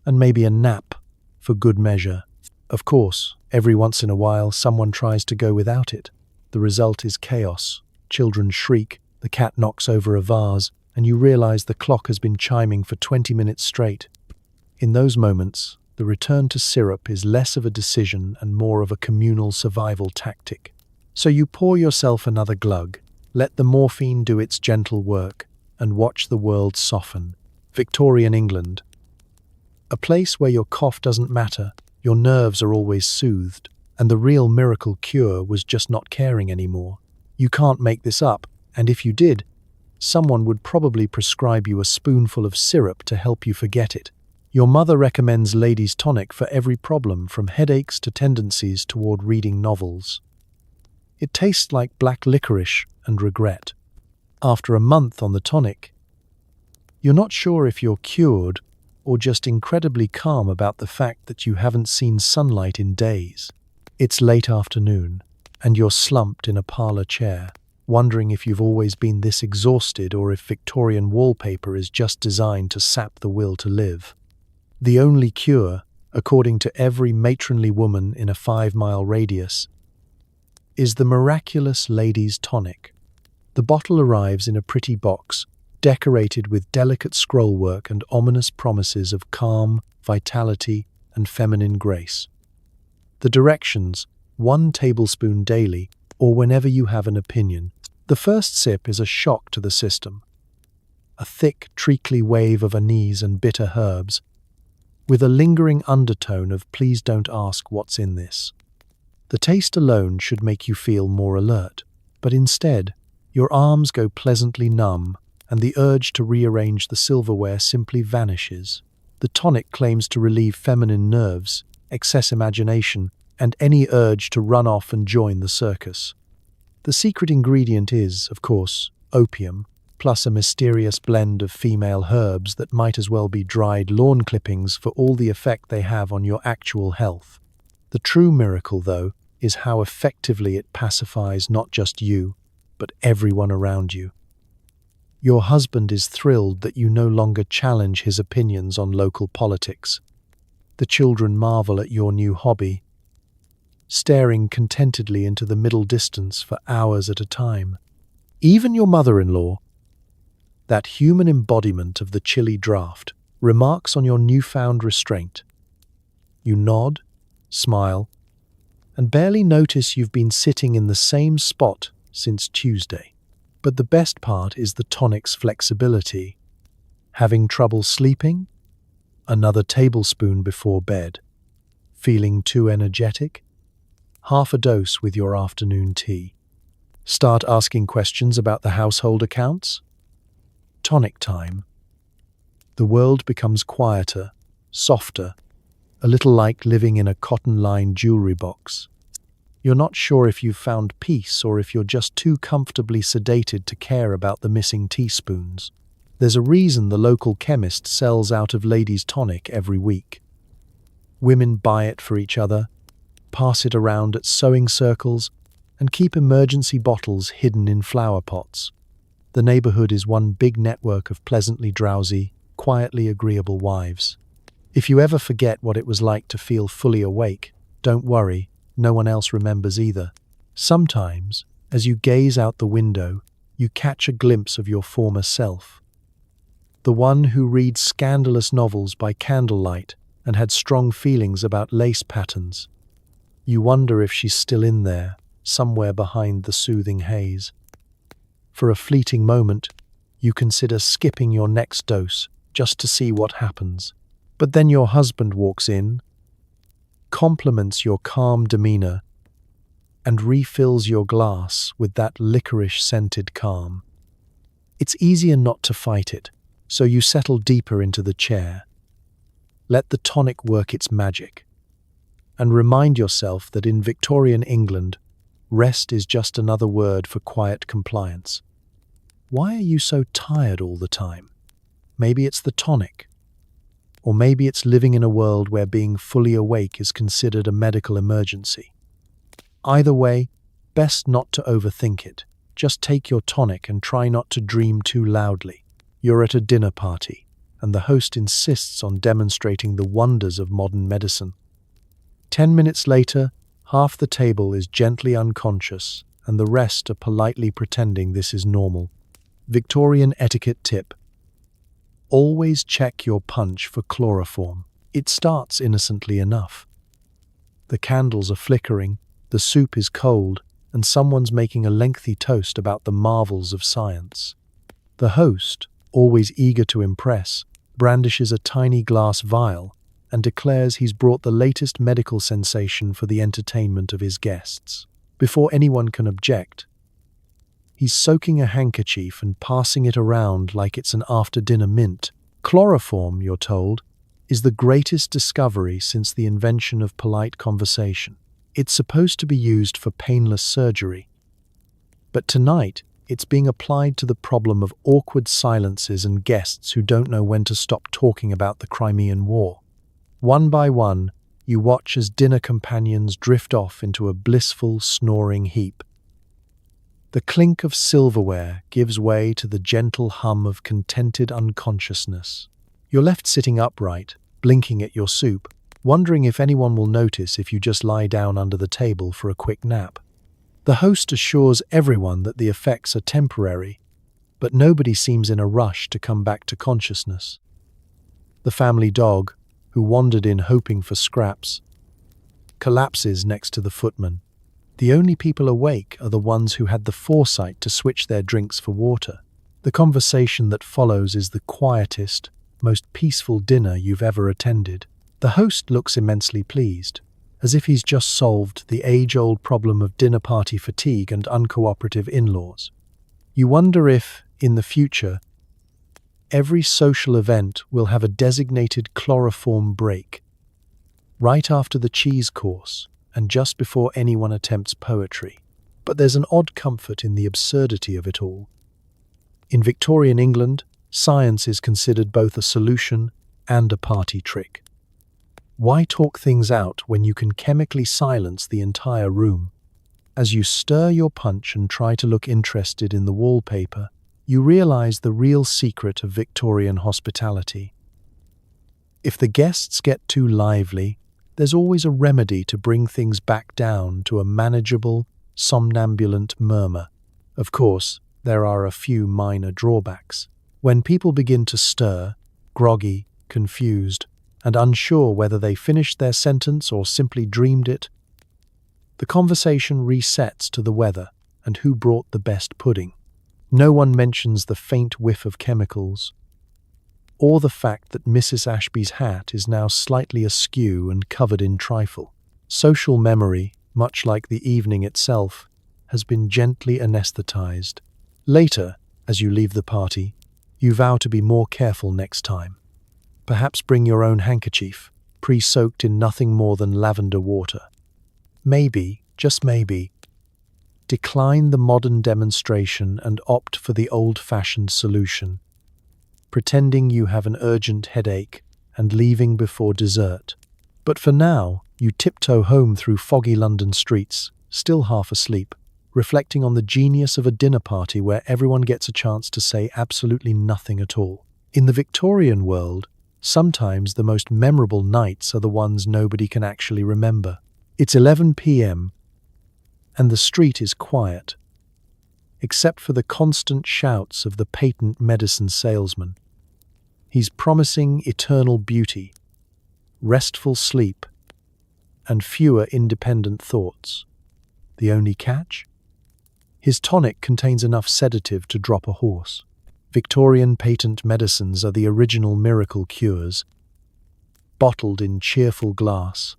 And maybe a nap, for good measure. Of course, every once in a while someone tries to go without it. The result is chaos. Children shriek, the cat knocks over a vase, and you realize the clock has been chiming for 20 minutes straight. In those moments, the return to syrup is less of a decision and more of a communal survival tactic. So you pour yourself another glug, let the morphine do its gentle work, and watch the world soften. Victorian England. A place where your cough doesn't matter, your nerves are always soothed, and the real miracle cure was just not caring anymore. You can't make this up, and if you did, someone would probably prescribe you a spoonful of syrup to help you forget it. Your mother recommends ladies' tonic for every problem, from headaches to tendencies toward reading novels. It tastes like black licorice and regret. After a month on the tonic, you're not sure if you're cured or just incredibly calm about the fact that you haven't seen sunlight in days. It's late afternoon, and you're slumped in a parlor chair, wondering if you've always been this exhausted or if Victorian wallpaper is just designed to sap the will to live. The only cure, according to every matronly woman in a 5-mile radius, is the miraculous ladies' tonic. The bottle arrives in a pretty box, decorated with delicate scrollwork and ominous promises of calm, vitality, and feminine grace. The directions: 1 tablespoon daily, or whenever you have an opinion. The first sip is a shock to the system. A thick, treacly wave of anise and bitter herbs, with a lingering undertone of please don't ask what's in this. The taste alone should make you feel more alert, but instead, your arms go pleasantly numb, and the urge to rearrange the silverware simply vanishes. The tonic claims to relieve feminine nerves, excess imagination, and any urge to run off and join the circus. The secret ingredient is, of course, opium, plus a mysterious blend of female herbs that might as well be dried lawn clippings for all the effect they have on your actual health. The true miracle, though, is how effectively it pacifies not just you, but everyone around you. Your husband is thrilled that you no longer challenge his opinions on local politics. The children marvel at your new hobby, staring contentedly into the middle distance for hours at a time. Even your mother-in-law, that human embodiment of the chilly draft, remarks on your newfound restraint. You nod, smile, and barely notice you've been sitting in the same spot since Tuesday. But the best part is the tonic's flexibility. Having trouble sleeping? Another tablespoon before bed. Feeling too energetic? Half a dose with your afternoon tea. Start asking questions about the household accounts? Tonic time. The world becomes quieter, softer, a little like living in a cotton-lined jewelry box. You're not sure if you've found peace or if you're just too comfortably sedated to care about the missing teaspoons. There's a reason the local chemist sells out of ladies' tonic every week. Women buy it for each other, pass it around at sewing circles, and keep emergency bottles hidden in flower pots. The neighborhood is one big network of pleasantly drowsy, quietly agreeable wives. If you ever forget what it was like to feel fully awake, don't worry. No one else remembers either. Sometimes, as you gaze out the window, you catch a glimpse of your former self. The one who reads scandalous novels by candlelight and had strong feelings about lace patterns. You wonder if she's still in there, somewhere behind the soothing haze. For a fleeting moment, you consider skipping your next dose just to see what happens. But then your husband walks in, compliments your calm demeanor, and refills your glass with that licorice-scented calm. It's easier not to fight it, so you settle deeper into the chair. Let the tonic work its magic, and remind yourself that in Victorian England, rest is just another word for quiet compliance. Why are you so tired all the time? Maybe it's the tonic. Or maybe it's living in a world where being fully awake is considered a medical emergency. Either way, best not to overthink it. Just take your tonic and try not to dream too loudly. You're at a dinner party, and the host insists on demonstrating the wonders of modern medicine. 10 minutes later, half the table is gently unconscious, and the rest are politely pretending this is normal. Victorian etiquette tip. Always check your punch for chloroform. It starts innocently enough. The candles are flickering, the soup is cold, and someone's making a lengthy toast about the marvels of science. The host, always eager to impress, brandishes a tiny glass vial and declares he's brought the latest medical sensation for the entertainment of his guests. Before anyone can object, he's soaking a handkerchief and passing it around like it's an after-dinner mint. Chloroform, you're told, is the greatest discovery since the invention of polite conversation. It's supposed to be used for painless surgery. But tonight, it's being applied to the problem of awkward silences and guests who don't know when to stop talking about the Crimean War. One by one, you watch as dinner companions drift off into a blissful, snoring heap. The clink of silverware gives way to the gentle hum of contented unconsciousness. You're left sitting upright, blinking at your soup, wondering if anyone will notice if you just lie down under the table for a quick nap. The host assures everyone that the effects are temporary, but nobody seems in a rush to come back to consciousness. The family dog, who wandered in hoping for scraps, collapses next to the footman. The only people awake are the ones who had the foresight to switch their drinks for water. The conversation that follows is the quietest, most peaceful dinner you've ever attended. The host looks immensely pleased, as if he's just solved the age-old problem of dinner party fatigue and uncooperative in-laws. You wonder if, in the future, every social event will have a designated chloroform break, right after the cheese course, and just before anyone attempts poetry. But there's an odd comfort in the absurdity of it all. In Victorian England, science is considered both a solution and a party trick. Why talk things out when you can chemically silence the entire room? As you stir your punch and try to look interested in the wallpaper, you realize the real secret of Victorian hospitality. If the guests get too lively, there's always a remedy to bring things back down to a manageable, somnambulant murmur. Of course, there are a few minor drawbacks. When people begin to stir, groggy, confused, and unsure whether they finished their sentence or simply dreamed it, the conversation resets to the weather and who brought the best pudding. No one mentions the faint whiff of chemicals, or the fact that Mrs. Ashby's hat is now slightly askew and covered in trifle. Social memory, much like the evening itself, has been gently anesthetized. Later, as you leave the party, you vow to be more careful next time. Perhaps bring your own handkerchief, pre-soaked in nothing more than lavender water. Maybe, just maybe, decline the modern demonstration and opt for the old-fashioned solution, pretending you have an urgent headache and leaving before dessert. But for now, you tiptoe home through foggy London streets, still half asleep, reflecting on the genius of a dinner party where everyone gets a chance to say absolutely nothing at all. In the Victorian world, sometimes the most memorable nights are the ones nobody can actually remember. It's 11 p.m. and the street is quiet, except for the constant shouts of the patent medicine salesman. He's promising eternal beauty, restful sleep, and fewer independent thoughts. The only catch? His tonic contains enough sedative to drop a horse. Victorian patent medicines are the original miracle cures, bottled in cheerful glass,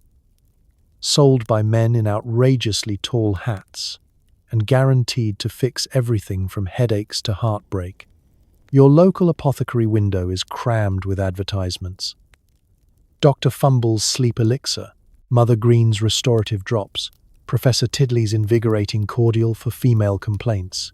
sold by men in outrageously tall hats, and guaranteed to fix everything from headaches to heartbreak. Your local apothecary window is crammed with advertisements. Dr. Fumble's sleep elixir, Mother Green's restorative drops, Professor Tiddley's invigorating cordial for female complaints.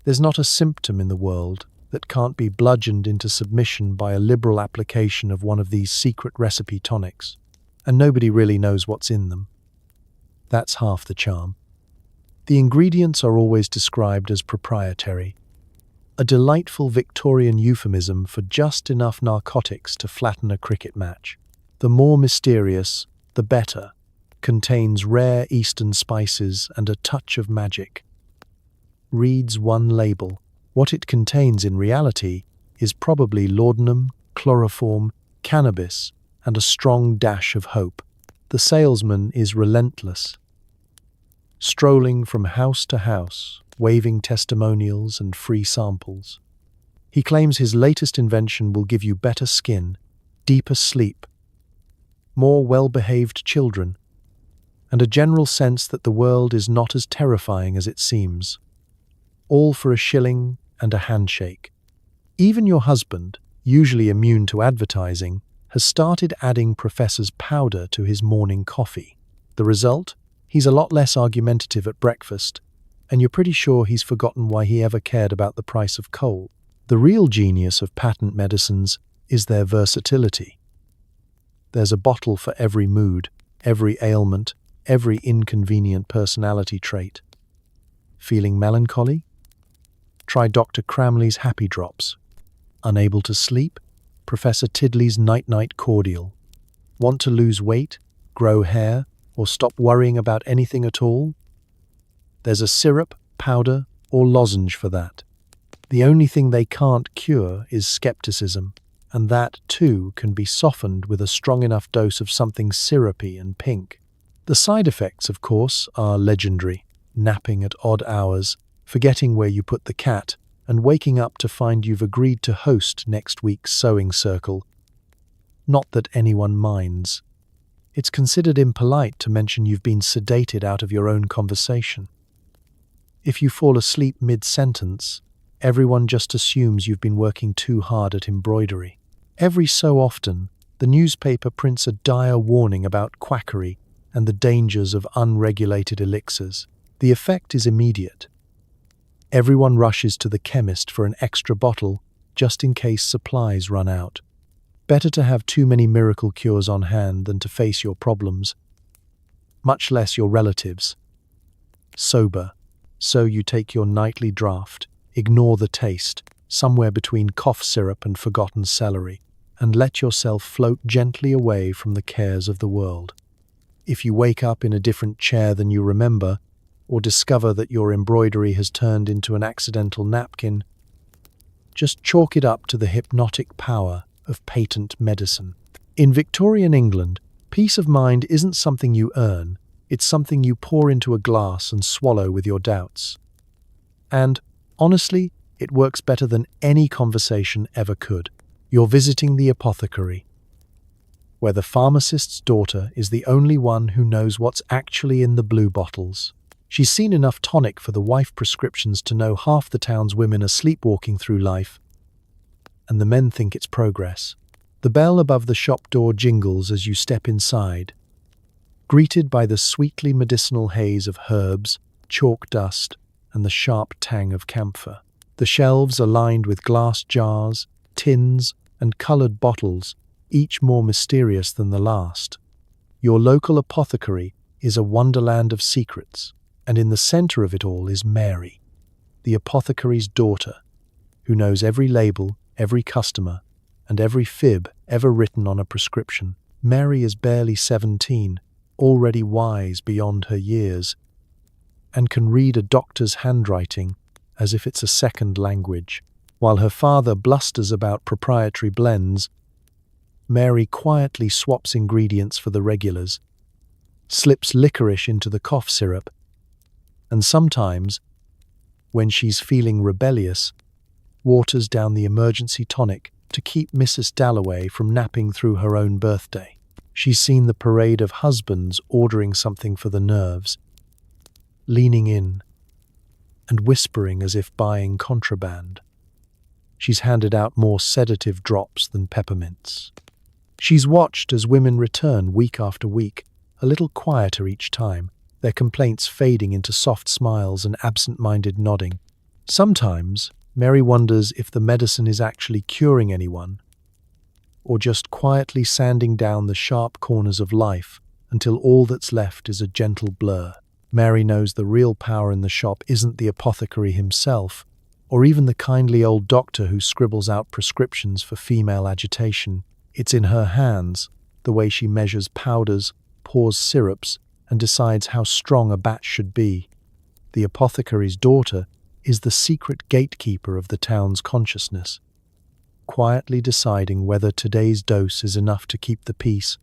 There's not a symptom in the world that can't be bludgeoned into submission by a liberal application of one of these secret recipe tonics, and nobody really knows what's in them. That's half the charm. The ingredients are always described as proprietary, a delightful Victorian euphemism for just enough narcotics to flatten a cricket match. The more mysterious, the better, contains rare Eastern spices and a touch of magic. Reads one label. What it contains in reality is probably laudanum, chloroform, cannabis, and a strong dash of hope. The salesman is relentless, strolling from house to house, waving testimonials and free samples. He claims his latest invention will give you better skin, deeper sleep, more well-behaved children, and a general sense that the world is not as terrifying as it seems. All for a shilling and a handshake. Even your husband, usually immune to advertising, has started adding Professor's powder to his morning coffee. The result? He's a lot less argumentative at breakfast, and you're pretty sure he's forgotten why he ever cared about the price of coal. The real genius of patent medicines is their versatility. There's a bottle for every mood, every ailment, every inconvenient personality trait. Feeling melancholy? Try Dr. Cramley's Happy Drops. Unable to sleep? Professor Tiddley's Night-Night Cordial. Want to lose weight, grow hair, or stop worrying about anything at all? There's a syrup, powder, or lozenge for that. The only thing they can't cure is skepticism, and that, too, can be softened with a strong enough dose of something syrupy and pink. The side effects, of course, are legendary. Napping at odd hours, forgetting where you put the cat, and waking up to find you've agreed to host next week's sewing circle. Not that anyone minds. It's considered impolite to mention you've been sedated out of your own conversation. If you fall asleep mid-sentence, everyone just assumes you've been working too hard at embroidery. Every so often, the newspaper prints a dire warning about quackery and the dangers of unregulated elixirs. The effect is immediate. Everyone rushes to the chemist for an extra bottle just in case supplies run out. Better to have too many miracle cures on hand than to face your problems, much less your relatives. Sober, so you take your nightly draught, ignore the taste, somewhere between cough syrup and forgotten celery, and let yourself float gently away from the cares of the world. If you wake up in a different chair than you remember, or discover that your embroidery has turned into an accidental napkin, just chalk it up to the hypnotic power of patent medicine. In Victorian England, peace of mind isn't something you earn, it's something you pour into a glass and swallow with your doubts. And, honestly, it works better than any conversation ever could. You're visiting the apothecary, where the pharmacist's daughter is the only one who knows what's actually in the blue bottles. She's seen enough tonic for the wife prescriptions to know half the town's women are sleepwalking through life, and the men think it's progress. The bell above the shop door jingles as you step inside, greeted by the sweetly medicinal haze of herbs, chalk dust, and the sharp tang of camphor. The shelves are lined with glass jars, tins, and coloured bottles, each more mysterious than the last. Your local apothecary is a wonderland of secrets, and in the centre of it all is Mary, the apothecary's daughter, who knows every label, every customer, and every fib ever written on a prescription. Mary is barely 17, already wise beyond her years, and can read a doctor's handwriting as if it's a second language. While her father blusters about proprietary blends, Mary quietly swaps ingredients for the regulars, slips licorice into the cough syrup, and sometimes, when she's feeling rebellious, waters down the emergency tonic to keep Mrs. Dalloway from napping through her own birthday. She's seen the parade of husbands ordering something for the nerves, leaning in and whispering as if buying contraband. She's handed out more sedative drops than peppermints. She's watched as women return week after week, a little quieter each time, their complaints fading into soft smiles and absent-minded nodding. Sometimes, Mary wonders if the medicine is actually curing anyone, or just quietly sanding down the sharp corners of life until all that's left is a gentle blur. Mary knows the real power in the shop isn't the apothecary himself, or even the kindly old doctor who scribbles out prescriptions for female agitation. It's in her hands, the way she measures powders, pours syrups, and decides how strong a batch should be. The apothecary's daughter is the secret gatekeeper of the town's consciousness, quietly deciding whether today's dose is enough to keep the peace,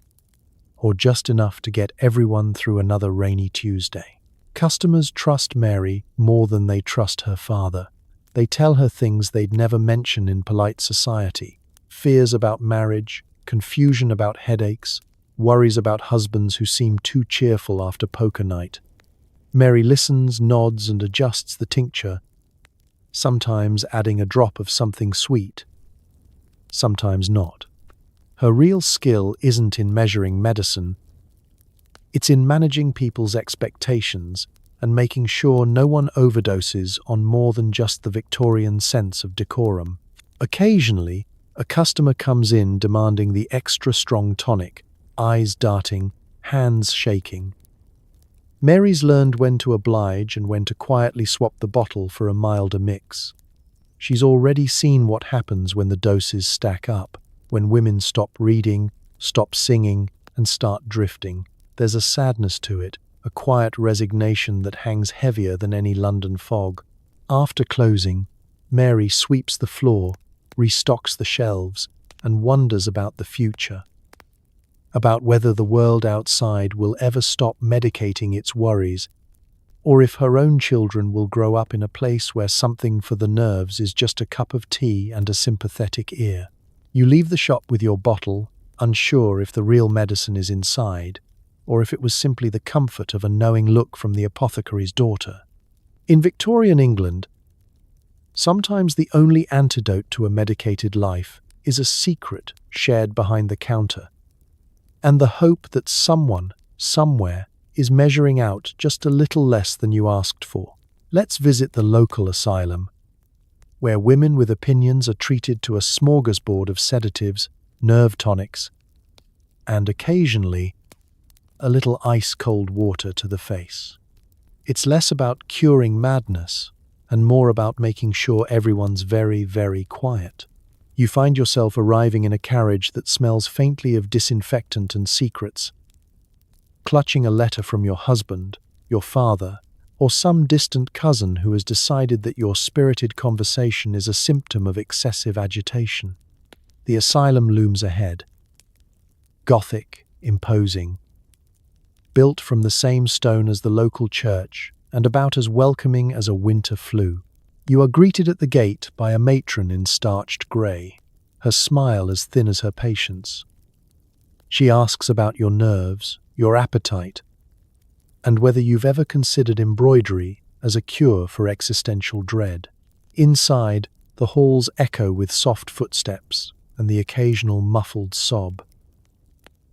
or just enough to get everyone through another rainy Tuesday. Customers trust Mary more than they trust her father. They tell her things they'd never mention in polite society. Fears about marriage, confusion about headaches, worries about husbands who seem too cheerful after poker night. Mary listens, nods, and adjusts the tincture, sometimes adding a drop of something sweet, sometimes not. Her real skill isn't in measuring medicine, it's in managing people's expectations and making sure no one overdoses on more than just the Victorian sense of decorum. Occasionally, a customer comes in demanding the extra strong tonic, eyes darting, hands shaking. Mary's learned when to oblige and when to quietly swap the bottle for a milder mix. She's already seen what happens when the doses stack up, when women stop reading, stop singing, and start drifting. There's a sadness to it, a quiet resignation that hangs heavier than any London fog. After closing, Mary sweeps the floor, restocks the shelves, and wonders about the future, about whether the world outside will ever stop medicating its worries, or if her own children will grow up in a place where something for the nerves is just a cup of tea and a sympathetic ear. You leave the shop with your bottle, unsure if the real medicine is inside, or if it was simply the comfort of a knowing look from the apothecary's daughter. In Victorian England, sometimes the only antidote to a medicated life is a secret shared behind the counter, and the hope that someone, somewhere, is measuring out just a little less than you asked for. Let's visit the local asylum, where women with opinions are treated to a smorgasbord of sedatives, nerve tonics, and occasionally a little ice-cold water to the face. It's less about curing madness and more about making sure everyone's very, very quiet. You find yourself arriving in a carriage that smells faintly of disinfectant and secrets, clutching a letter from your husband, your father, or some distant cousin who has decided that your spirited conversation is a symptom of excessive agitation. The asylum looms ahead. Gothic, imposing, built from the same stone as the local church and about as welcoming as a winter flue. You are greeted at the gate by a matron in starched grey, her smile as thin as her patience. She asks about your nerves, your appetite, and whether you've ever considered embroidery as a cure for existential dread. Inside, the halls echo with soft footsteps and the occasional muffled sob.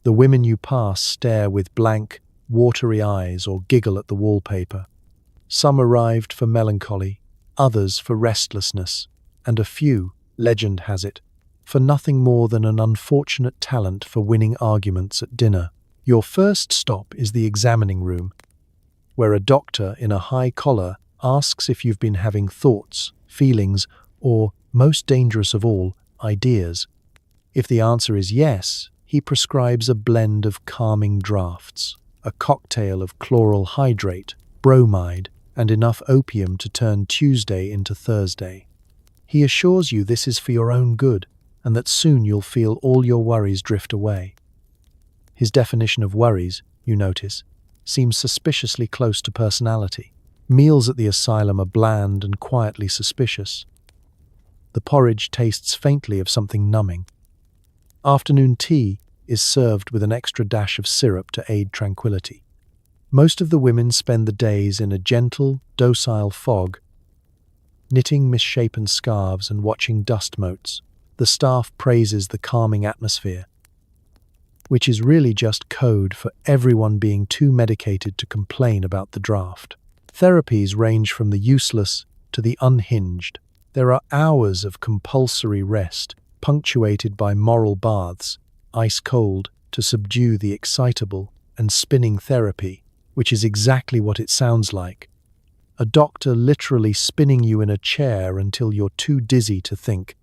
The women you pass stare with blank, watery eyes or giggle at the wallpaper. Some arrived for melancholy, others for restlessness, and a few, legend has it, for nothing more than an unfortunate talent for winning arguments at dinner. Your first stop is the examining room, where a doctor in a high collar asks if you've been having thoughts, feelings, or, most dangerous of all, ideas. If the answer is yes, he prescribes a blend of calming drafts, a cocktail of chloral hydrate, bromide, and enough opium to turn Tuesday into Thursday. He assures you this is for your own good, and that soon you'll feel all your worries drift away. His definition of worries, you notice, seems suspiciously close to personality. Meals at the asylum are bland and quietly suspicious. The porridge tastes faintly of something numbing. Afternoon tea is served with an extra dash of syrup to aid tranquility. Most of the women spend the days in a gentle, docile fog, knitting misshapen scarves and watching dust motes. The staff praises the calming atmosphere, which is really just code for everyone being too medicated to complain about the draft. Therapies range from the useless to the unhinged. There are hours of compulsory rest, punctuated by moral baths, ice cold, to subdue the excitable, and spinning therapy, which is exactly what it sounds like. A doctor literally spinning you in a chair until you're too dizzy to think,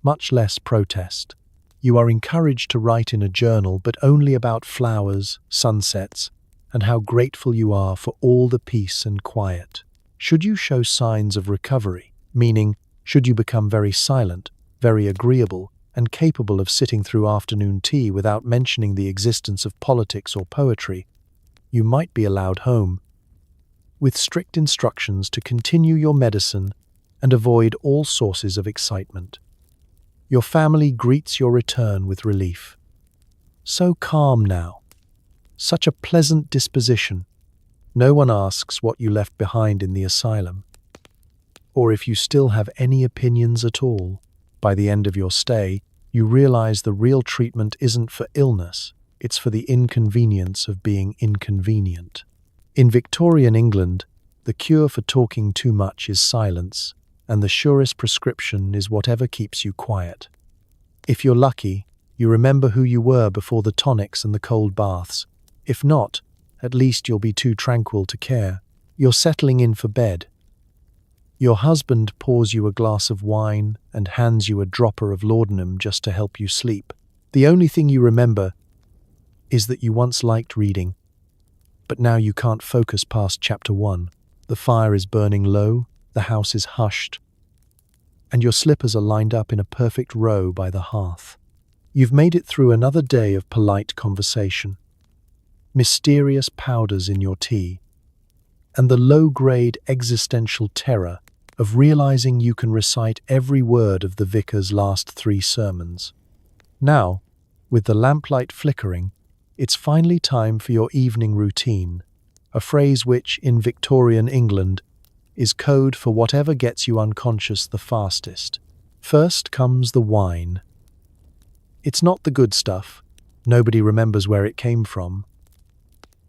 much less protest. You are encouraged to write in a journal, but only about flowers, sunsets, and how grateful you are for all the peace and quiet. Should you show signs of recovery, meaning should you become very silent, very agreeable, and capable of sitting through afternoon tea without mentioning the existence of politics or poetry, you might be allowed home, with strict instructions to continue your medicine and avoid all sources of excitement. Your family greets your return with relief. So calm now. Such a pleasant disposition. No one asks what you left behind in the asylum, or if you still have any opinions at all. By the end of your stay, you realize the real treatment isn't for illness, it's for the inconvenience of being inconvenient. In Victorian England, the cure for talking too much is silence, and the surest prescription is whatever keeps you quiet. If you're lucky, you remember who you were before the tonics and the cold baths. If not, at least you'll be too tranquil to care. You're settling in for bed. Your husband pours you a glass of wine and hands you a dropper of laudanum just to help you sleep. The only thing you remember is that you once liked reading, but now you can't focus past chapter 1. The fire is burning low, the house is hushed, and your slippers are lined up in a perfect row by the hearth. You've made it through another day of polite conversation, mysterious powders in your tea, and the low-grade existential terror of realizing you can recite every word of the vicar's last 3 sermons. Now, with the lamplight flickering, it's finally time for your evening routine, a phrase which, in Victorian England, is code for whatever gets you unconscious the fastest. First comes the wine. It's not the good stuff. Nobody remembers where it came from.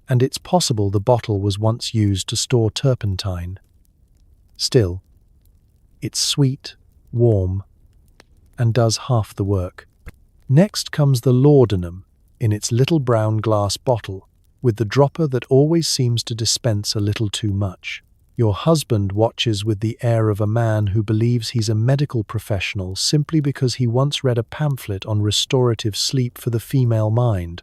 And it's possible the bottle was once used to store turpentine. Still, it's sweet, warm, and does half the work. Next comes the laudanum in its little brown glass bottle, with the dropper that always seems to dispense a little too much. Your husband watches with the air of a man who believes he's a medical professional simply because he once read a pamphlet on restorative sleep for the female mind.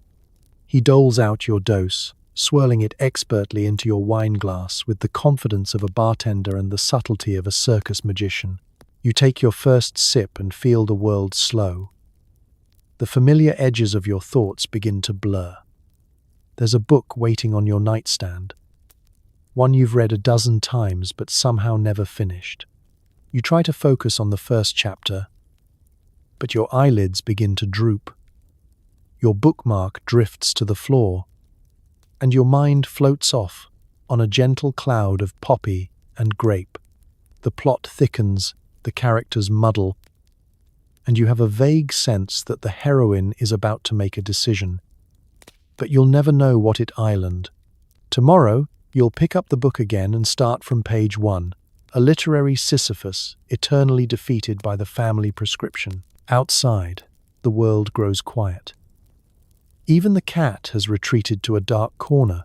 He doles out your dose, swirling it expertly into your wine glass with the confidence of a bartender and the subtlety of a circus magician. You take your first sip and feel the world slow. The familiar edges of your thoughts begin to blur. There's a book waiting on your nightstand, one you've read a dozen times but somehow never finished. You try to focus on the first chapter, but your eyelids begin to droop. Your bookmark drifts to the floor, and your mind floats off on a gentle cloud of poppy and grape. The plot thickens, the characters muddle, and you have a vague sense that the heroine is about to make a decision. But you'll never know what it island. Tomorrow, you'll pick up the book again and start from page 1, a literary Sisyphus, eternally defeated by the family prescription. Outside, the world grows quiet. Even the cat has retreated to a dark corner,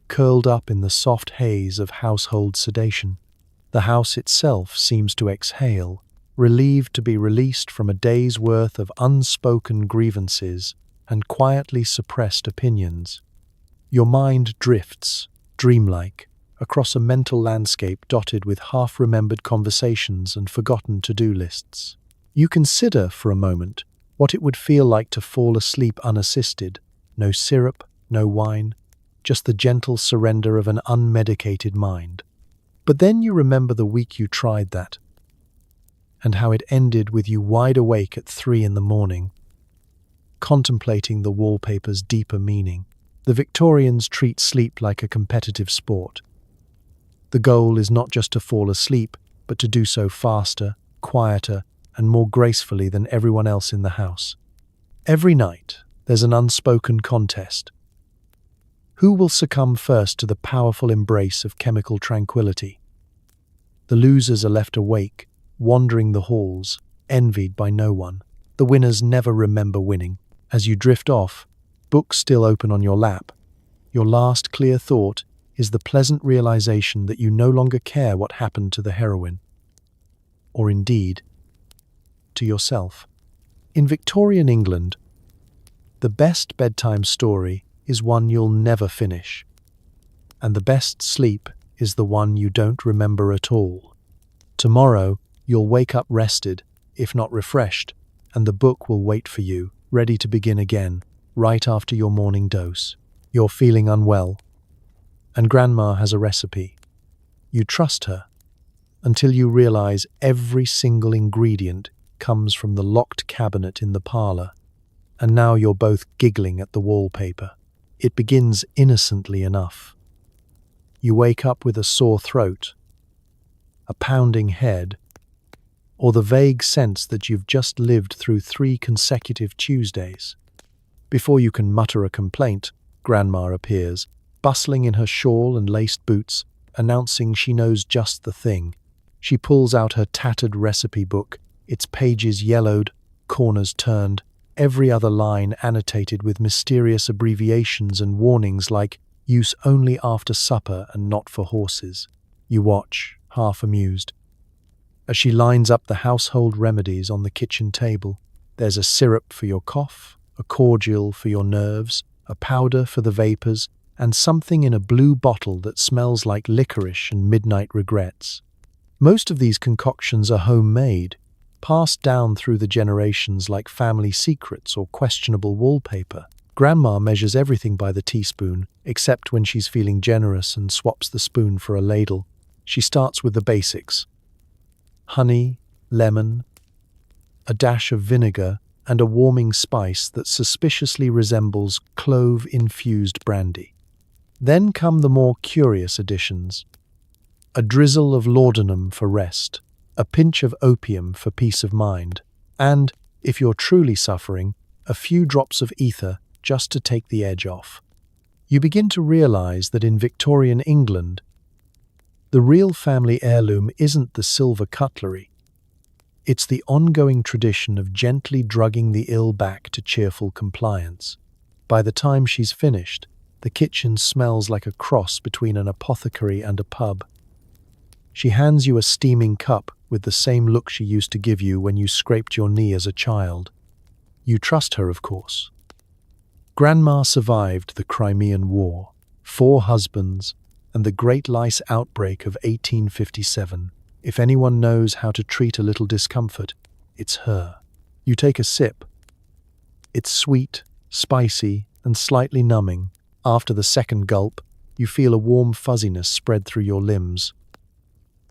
curled up in the soft haze of household sedation. The house itself seems to exhale, relieved to be released from a day's worth of unspoken grievances and quietly suppressed opinions. Your mind drifts, dreamlike, across a mental landscape dotted with half-remembered conversations and forgotten to-do lists. You consider, for a moment, what it would feel like to fall asleep unassisted. No syrup, no wine, just the gentle surrender of an unmedicated mind. But then you remember the week you tried that, and how it ended with you wide awake at 3 a.m, contemplating the wallpaper's deeper meaning. The Victorians treat sleep like a competitive sport. The goal is not just to fall asleep, but to do so faster, quieter, and more gracefully than everyone else in the house. Every night, there's an unspoken contest. Who will succumb first to the powerful embrace of chemical tranquility? The losers are left awake, wandering the halls, envied by no one. The winners never remember winning. As you drift off, book still open on your lap, your last clear thought is the pleasant realization that you no longer care what happened to the heroine, or indeed, to yourself. In Victorian England, the best bedtime story is one you'll never finish, and the best sleep is the one you don't remember at all. Tomorrow, you'll wake up rested, if not refreshed, and the book will wait for you, ready to begin again, right after your morning dose. You're feeling unwell, and Grandma has a recipe. You trust her, until you realize every single ingredient comes from the locked cabinet in the parlor, and now you're both giggling at the wallpaper. It begins innocently enough. You wake up with a sore throat, a pounding head, or the vague sense that you've just lived through 3 consecutive Tuesdays. Before you can mutter a complaint, Grandma appears, bustling in her shawl and laced boots, announcing she knows just the thing. She pulls out her tattered recipe book, its pages yellowed, corners turned, every other line annotated with mysterious abbreviations and warnings like use only after supper and not for horses. You watch, half amused, as she lines up the household remedies on the kitchen table. There's a syrup for your cough, a cordial for your nerves, a powder for the vapors, and something in a blue bottle that smells like licorice and midnight regrets. Most of these concoctions are homemade, passed down through the generations like family secrets or questionable wallpaper. Grandma measures everything by the teaspoon, except when she's feeling generous and swaps the spoon for a ladle. She starts with the basics: honey, lemon, a dash of vinegar, and a warming spice that suspiciously resembles clove-infused brandy. Then come the more curious additions: a drizzle of laudanum for rest, a pinch of opium for peace of mind, and, if you're truly suffering, a few drops of ether just to take the edge off. You begin to realize that in Victorian England, The real family heirloom isn't the silver cutlery. It's the ongoing tradition of gently drugging the ill back to cheerful compliance. By the time she's finished, the kitchen smells like a cross between an apothecary and a pub. She hands you a steaming cup with the same look she used to give you when you scraped your knee as a child. You trust her, of course. Grandma survived the Crimean War, 4 husbands, and the Great Lice outbreak of 1857. If anyone knows how to treat a little discomfort, it's her. You take a sip. It's sweet, spicy, and slightly numbing. After the second gulp, you feel a warm fuzziness spread through your limbs.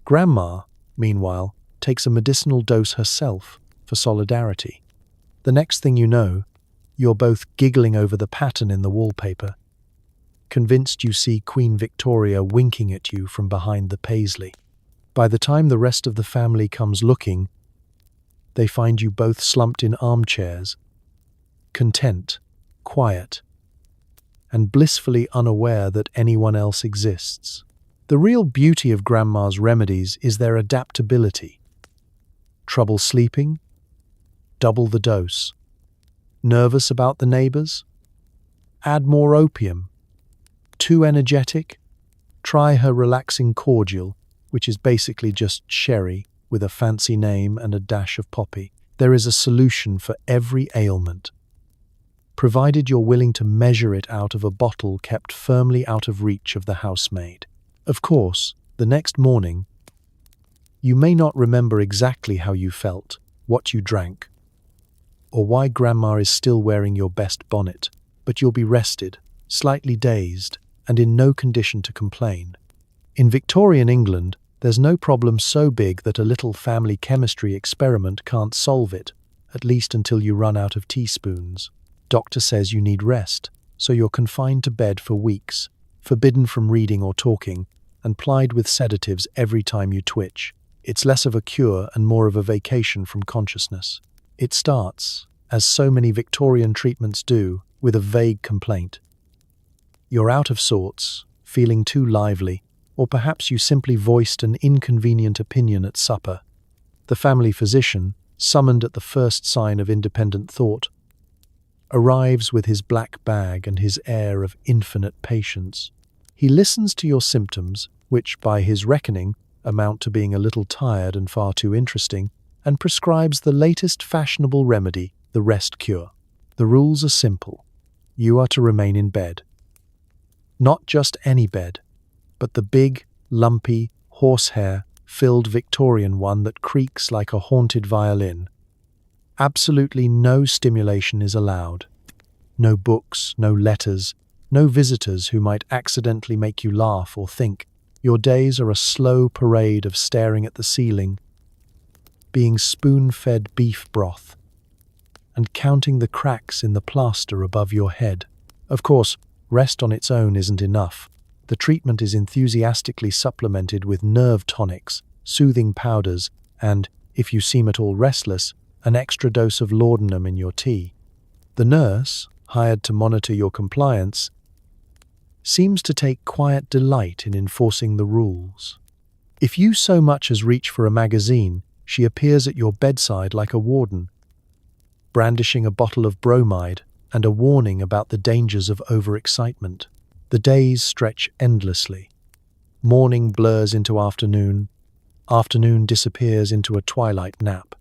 Grandma, meanwhile, takes a medicinal dose herself for solidarity. The next thing you know, you're both giggling over the pattern in the wallpaper, convinced you see Queen Victoria winking at you from behind the paisley. By the time the rest of the family comes looking, they find you both slumped in armchairs, content, quiet, and blissfully unaware that anyone else exists. The real beauty of Grandma's remedies is their adaptability. Trouble sleeping? Double the dose. Nervous about the neighbors? Add more opium. Too energetic? Try her relaxing cordial, which is basically just sherry with a fancy name and a dash of poppy. There is a solution for every ailment, provided you're willing to measure it out of a bottle kept firmly out of reach of the housemaid. Of course, the next morning, you may not remember exactly how you felt, what you drank, or why Grandma is still wearing your best bonnet, but you'll be rested, slightly dazed, and in no condition to complain. In Victorian England, there's no problem so big that a little family chemistry experiment can't solve it, at least until you run out of teaspoons. Doctor says you need rest, so you're confined to bed for weeks, forbidden from reading or talking, and plied with sedatives every time you twitch. It's less of a cure and more of a vacation from consciousness. It starts, as so many Victorian treatments do, with a vague complaint. You're out of sorts, feeling too lively, or perhaps you simply voiced an inconvenient opinion at supper. The family physician, summoned at the first sign of independent thought, arrives with his black bag and his air of infinite patience. He listens to your symptoms, which, by his reckoning, amount to being a little tired and far too interesting, and prescribes the latest fashionable remedy, the rest cure. The rules are simple. You are to remain in bed. Not just any bed, but the big, lumpy, horsehair-filled Victorian one that creaks like a haunted violin. Absolutely no stimulation is allowed. No books, no letters, no visitors who might accidentally make you laugh or think. Your days are a slow parade of staring at the ceiling, being spoon-fed beef broth, and counting the cracks in the plaster above your head. Of course, rest on its own isn't enough. The treatment is enthusiastically supplemented with nerve tonics, soothing powders, and, if you seem at all restless, an extra dose of laudanum in your tea. The nurse, hired to monitor your compliance, seems to take quiet delight in enforcing the rules. If you so much as reach for a magazine, she appears at your bedside like a warden, brandishing a bottle of bromide and a warning about the dangers of overexcitement. The days stretch endlessly. Morning blurs into afternoon. Afternoon disappears into a twilight nap.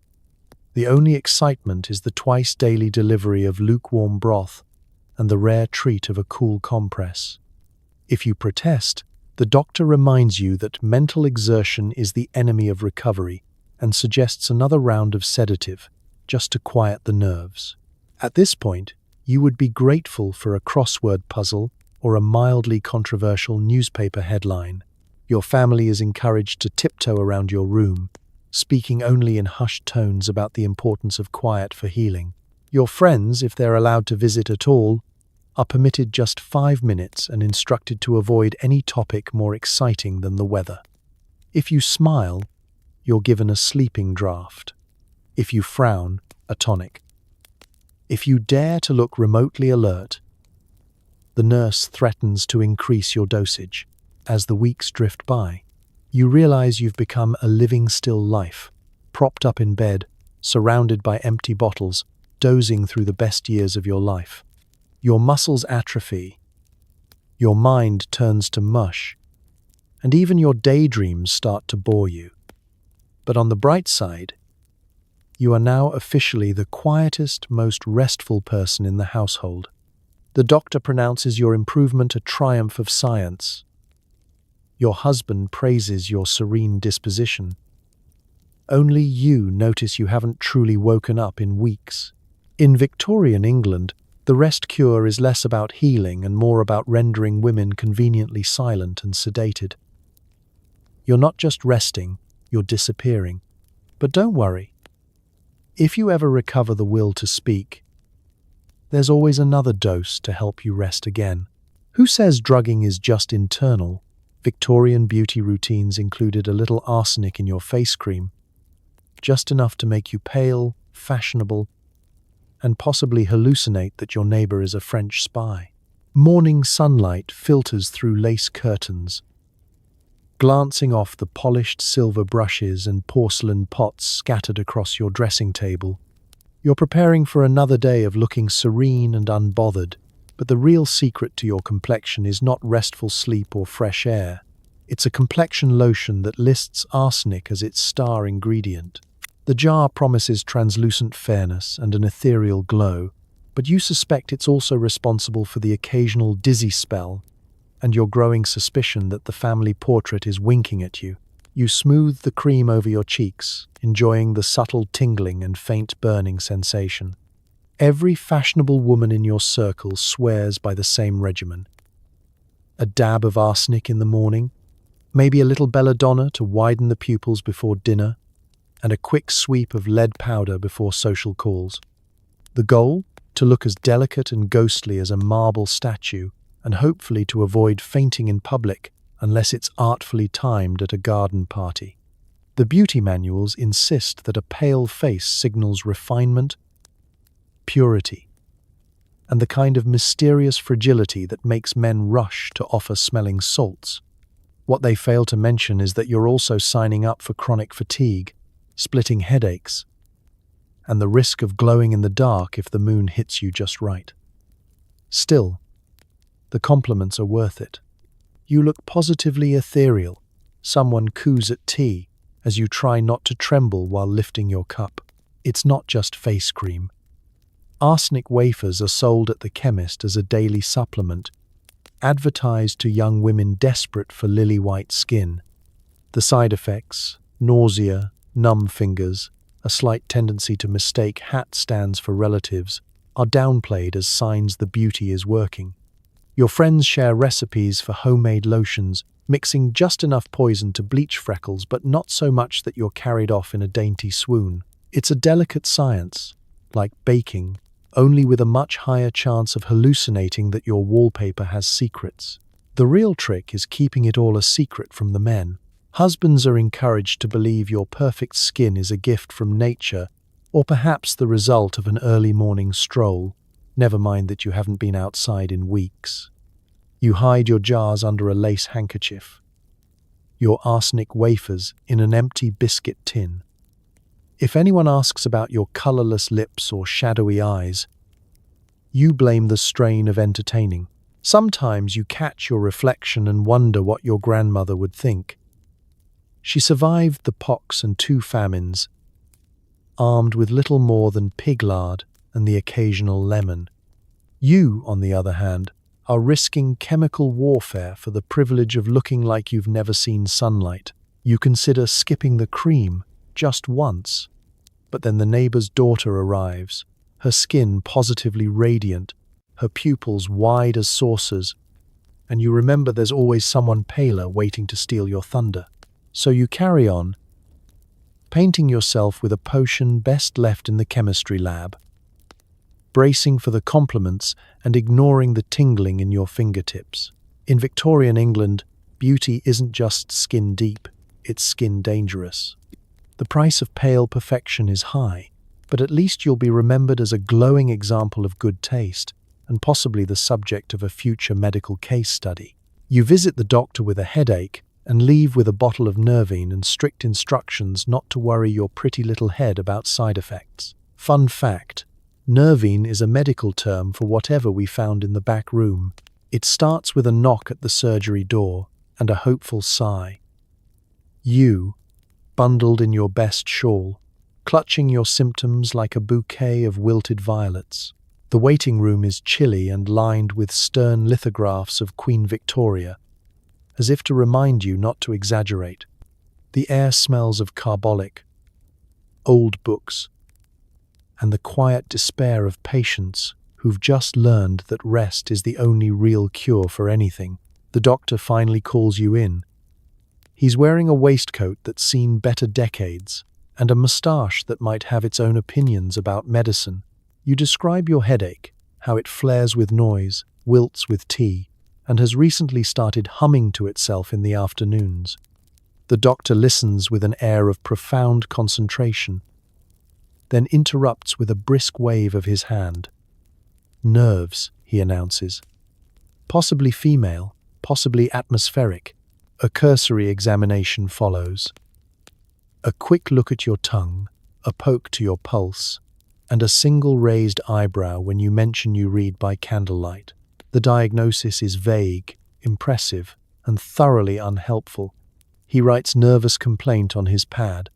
The only excitement is the twice-daily delivery of lukewarm broth and the rare treat of a cool compress. If you protest, the doctor reminds you that mental exertion is the enemy of recovery and suggests another round of sedative, just to quiet the nerves. At this point, you would be grateful for a crossword puzzle or a mildly controversial newspaper headline. Your family is encouraged to tiptoe around your room, speaking only in hushed tones about the importance of quiet for healing. Your friends, if they're allowed to visit at all, are permitted just 5 minutes and instructed to avoid any topic more exciting than the weather. If you smile, you're given a sleeping draught. If you frown, a tonic. If you dare to look remotely alert, the nurse threatens to increase your dosage. As the weeks drift by, You realize you've become a living still life, propped up in bed, surrounded by empty bottles, dozing through the best years of your life. Your muscles atrophy, your mind turns to mush, and even your daydreams start to bore you. But on the bright side, you are now officially the quietest, most restful person in the household. The doctor pronounces your improvement a triumph of science. Your husband praises your serene disposition. Only you notice you haven't truly woken up in weeks. In Victorian England, the rest cure is less about healing and more about rendering women conveniently silent and sedated. You're not just resting, you're disappearing. But don't worry. If you ever recover the will to speak, there's always another dose to help you rest again. Who says drugging is just internal? Victorian beauty routines included a little arsenic in your face cream, just enough to make you pale, fashionable, and possibly hallucinate that your neighbor is a French spy. Morning sunlight filters through lace curtains, glancing off the polished silver brushes and porcelain pots scattered across your dressing table. You're preparing for another day of looking serene and unbothered, but the real secret to your complexion is not restful sleep or fresh air. It's a complexion lotion that lists arsenic as its star ingredient. The jar promises translucent fairness and an ethereal glow, but you suspect it's also responsible for the occasional dizzy spell and your growing suspicion that the family portrait is winking at you. You smooth the cream over your cheeks, enjoying the subtle tingling and faint burning sensation. Every fashionable woman in your circle swears by the same regimen. A dab of arsenic in the morning, maybe a little belladonna to widen the pupils before dinner, and a quick sweep of lead powder before social calls. The goal? To look as delicate and ghostly as a marble statue, and hopefully to avoid fainting in public unless it's artfully timed at a garden party. The beauty manuals insist that a pale face signals refinement, purity, and the kind of mysterious fragility that makes men rush to offer smelling salts. What they fail to mention is that you're also signing up for chronic fatigue, splitting headaches, and the risk of glowing in the dark if the moon hits you just right. Still, the compliments are worth it. You look positively ethereal. Someone coos at tea as you try not to tremble while lifting your cup. It's not just face cream. Arsenic wafers are sold at the chemist as a daily supplement, advertised to young women desperate for lily-white skin. The side effects, nausea, numb fingers, a slight tendency to mistake hat stands for relatives, are downplayed as signs the beauty is working. Your friends share recipes for homemade lotions, mixing just enough poison to bleach freckles but not so much that you're carried off in a dainty swoon. It's a delicate science, like baking, only with a much higher chance of hallucinating that your wallpaper has secrets. The real trick is keeping it all a secret from the men. Husbands are encouraged to believe your perfect skin is a gift from nature, or perhaps the result of an early morning stroll, never mind that you haven't been outside in weeks. You hide your jars under a lace handkerchief, your arsenic wafers in an empty biscuit tin. If anyone asks about your colorless lips or shadowy eyes, you blame the strain of entertaining. Sometimes you catch your reflection and wonder what your grandmother would think. She survived the pox and 2 famines, armed with little more than pig lard and the occasional lemon. You, on the other hand, are risking chemical warfare for the privilege of looking like you've never seen sunlight. You consider skipping the cream just once, but then the neighbor's daughter arrives, her skin positively radiant, her pupils wide as saucers, and you remember there's always someone paler waiting to steal your thunder. So you carry on, painting yourself with a potion best left in the chemistry lab, bracing for the compliments and ignoring the tingling in your fingertips. In Victorian England, beauty isn't just skin deep, it's skin dangerous. The price of pale perfection is high, but at least you'll be remembered as a glowing example of good taste, and possibly the subject of a future medical case study. You visit the doctor with a headache, and leave with a bottle of Nervine and strict instructions not to worry your pretty little head about side effects. Fun fact, Nervine is a medical term for whatever we found in the back room. It starts with a knock at the surgery door and a hopeful sigh. You, bundled in your best shawl, clutching your symptoms like a bouquet of wilted violets. The waiting room is chilly and lined with stern lithographs of Queen Victoria, as if to remind you not to exaggerate. The air smells of carbolic, old books, and the quiet despair of patients who've just learned that rest is the only real cure for anything. The doctor finally calls you in. He's wearing a waistcoat that's seen better decades, and a moustache that might have its own opinions about medicine. You describe your headache, how it flares with noise, wilts with tea, and has recently started humming to itself in the afternoons. The doctor listens with an air of profound concentration, then interrupts with a brisk wave of his hand. Nerves, he announces. Possibly female, possibly atmospheric. A cursory examination follows. A quick look at your tongue, a poke to your pulse, and a single raised eyebrow when you mention you read by candlelight. The diagnosis is vague, impressive, and thoroughly unhelpful. He writes nervous complaint on his pad,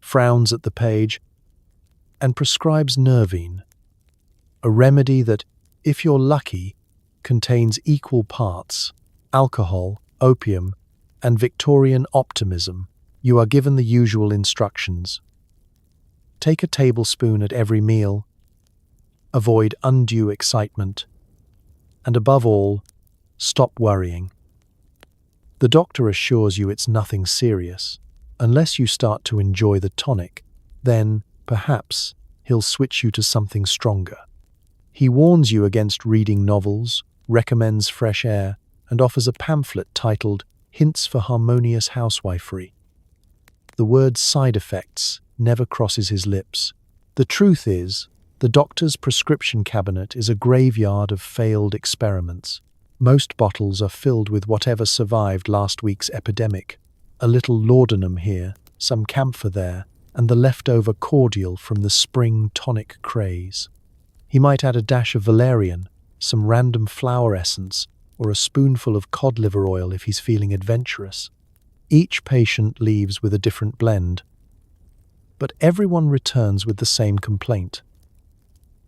frowns at the page, and prescribes Nervine, a remedy that, if you're lucky, contains equal parts alcohol, opium, and Victorian optimism. You are given the usual instructions. Take a tablespoon at every meal, avoid undue excitement, and above all, stop worrying. The doctor assures you it's nothing serious. Unless you start to enjoy the tonic, then, perhaps, he'll switch you to something stronger. He warns you against reading novels, recommends fresh air, and offers a pamphlet titled Hints for Harmonious Housewifery. The word side effects never crosses his lips. The truth is, the doctor's prescription cabinet is a graveyard of failed experiments. Most bottles are filled with whatever survived last week's epidemic. A little laudanum here, some camphor there, and the leftover cordial from the spring tonic craze. He might add a dash of valerian, some random flower essence, or a spoonful of cod liver oil if he's feeling adventurous. Each patient leaves with a different blend, but everyone returns with the same complaint.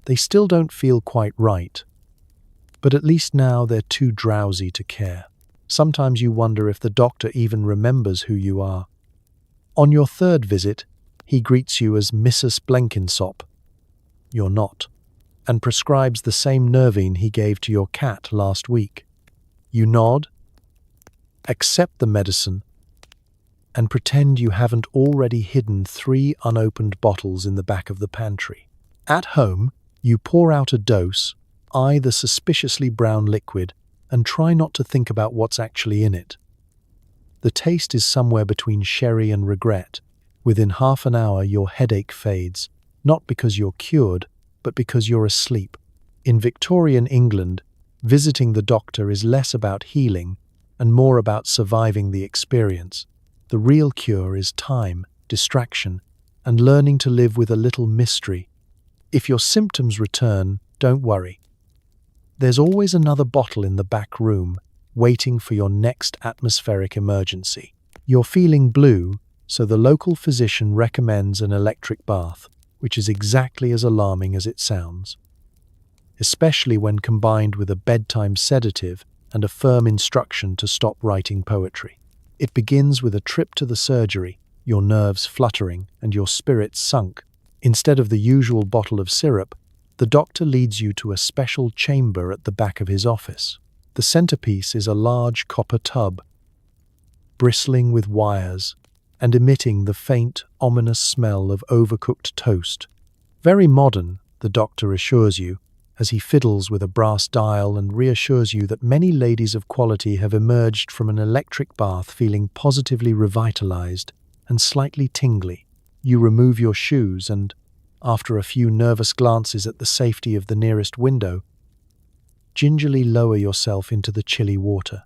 They still don't feel quite right, but at least now they're too drowsy to care. Sometimes you wonder if the doctor even remembers who you are. On your third visit, he greets you as Mrs. Blenkinsop. You're not, and prescribes the same Nervine he gave to your cat last week. You nod, accept the medicine, and pretend you haven't already hidden 3 unopened bottles in the back of the pantry. At home, you pour out a dose, eye the suspiciously brown liquid, and try not to think about what's actually in it. The taste is somewhere between sherry and regret. Within half an hour, your headache fades, not because you're cured, but because you're asleep. In Victorian England, visiting the doctor is less about healing and more about surviving the experience. The real cure is time, distraction, and learning to live with a little mystery. If your symptoms return, don't worry. There's always another bottle in the back room, waiting for your next atmospheric emergency. You're feeling blue, so the local physician recommends an electric bath, which is exactly as alarming as it sounds, especially when combined with a bedtime sedative and a firm instruction to stop writing poetry. It begins with a trip to the surgery, your nerves fluttering and your spirits sunk. Instead of the usual bottle of syrup, the doctor leads you to a special chamber at the back of his office. The centerpiece is a large copper tub, bristling with wires and emitting the faint, ominous smell of overcooked toast. Very modern, the doctor assures you, as he fiddles with a brass dial and reassures you that many ladies of quality have emerged from an electric bath feeling positively revitalized and slightly tingly. You remove your shoes and, after a few nervous glances at the safety of the nearest window, gingerly lower yourself into the chilly water.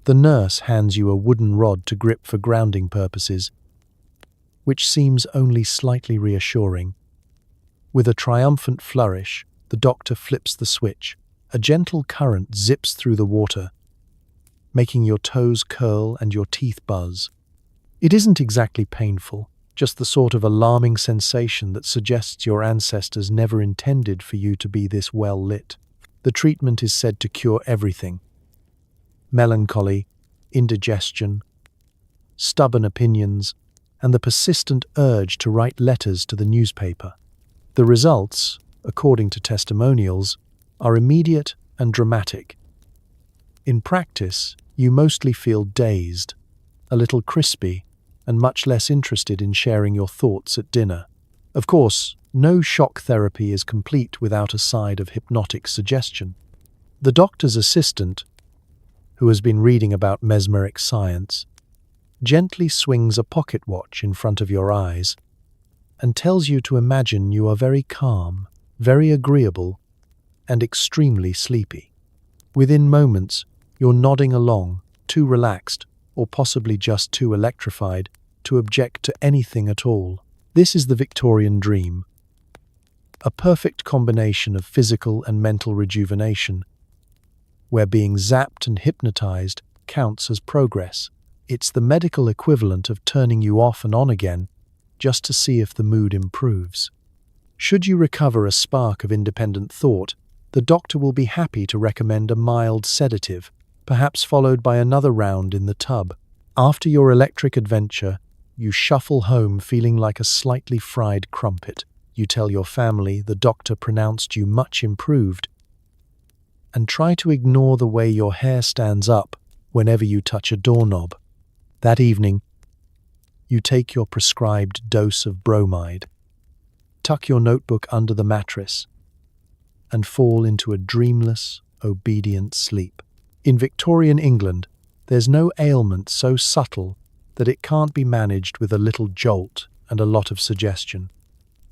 The nurse hands you a wooden rod to grip for grounding purposes, which seems only slightly reassuring. With a triumphant flourish, the doctor flips the switch. A gentle current zips through the water, making your toes curl and your teeth buzz. It isn't exactly painful, just the sort of alarming sensation that suggests your ancestors never intended for you to be this well lit. The treatment is said to cure everything: melancholy, indigestion, stubborn opinions, and the persistent urge to write letters to the newspaper. The results, according to testimonials, are immediate and dramatic. In practice, you mostly feel dazed, a little crispy, and much less interested in sharing your thoughts at dinner. Of course, no shock therapy is complete without a side of hypnotic suggestion. The doctor's assistant, who has been reading about mesmeric science, gently swings a pocket watch in front of your eyes and tells you to imagine you are very calm, very agreeable, and extremely sleepy. Within moments, you're nodding along, too relaxed, or possibly just too electrified, to object to anything at all. This is the Victorian dream, a perfect combination of physical and mental rejuvenation, where being zapped and hypnotized counts as progress. It's the medical equivalent of turning you off and on again, just to see if the mood improves. Should you recover a spark of independent thought, the doctor will be happy to recommend a mild sedative, perhaps followed by another round in the tub. After your electric adventure, you shuffle home feeling like a slightly fried crumpet. You tell your family the doctor pronounced you much improved, and try to ignore the way your hair stands up whenever you touch a doorknob. That evening, you take your prescribed dose of bromide, tuck your notebook under the mattress, and fall into a dreamless, obedient sleep. In Victorian England, there's no ailment so subtle that it can't be managed with a little jolt and a lot of suggestion.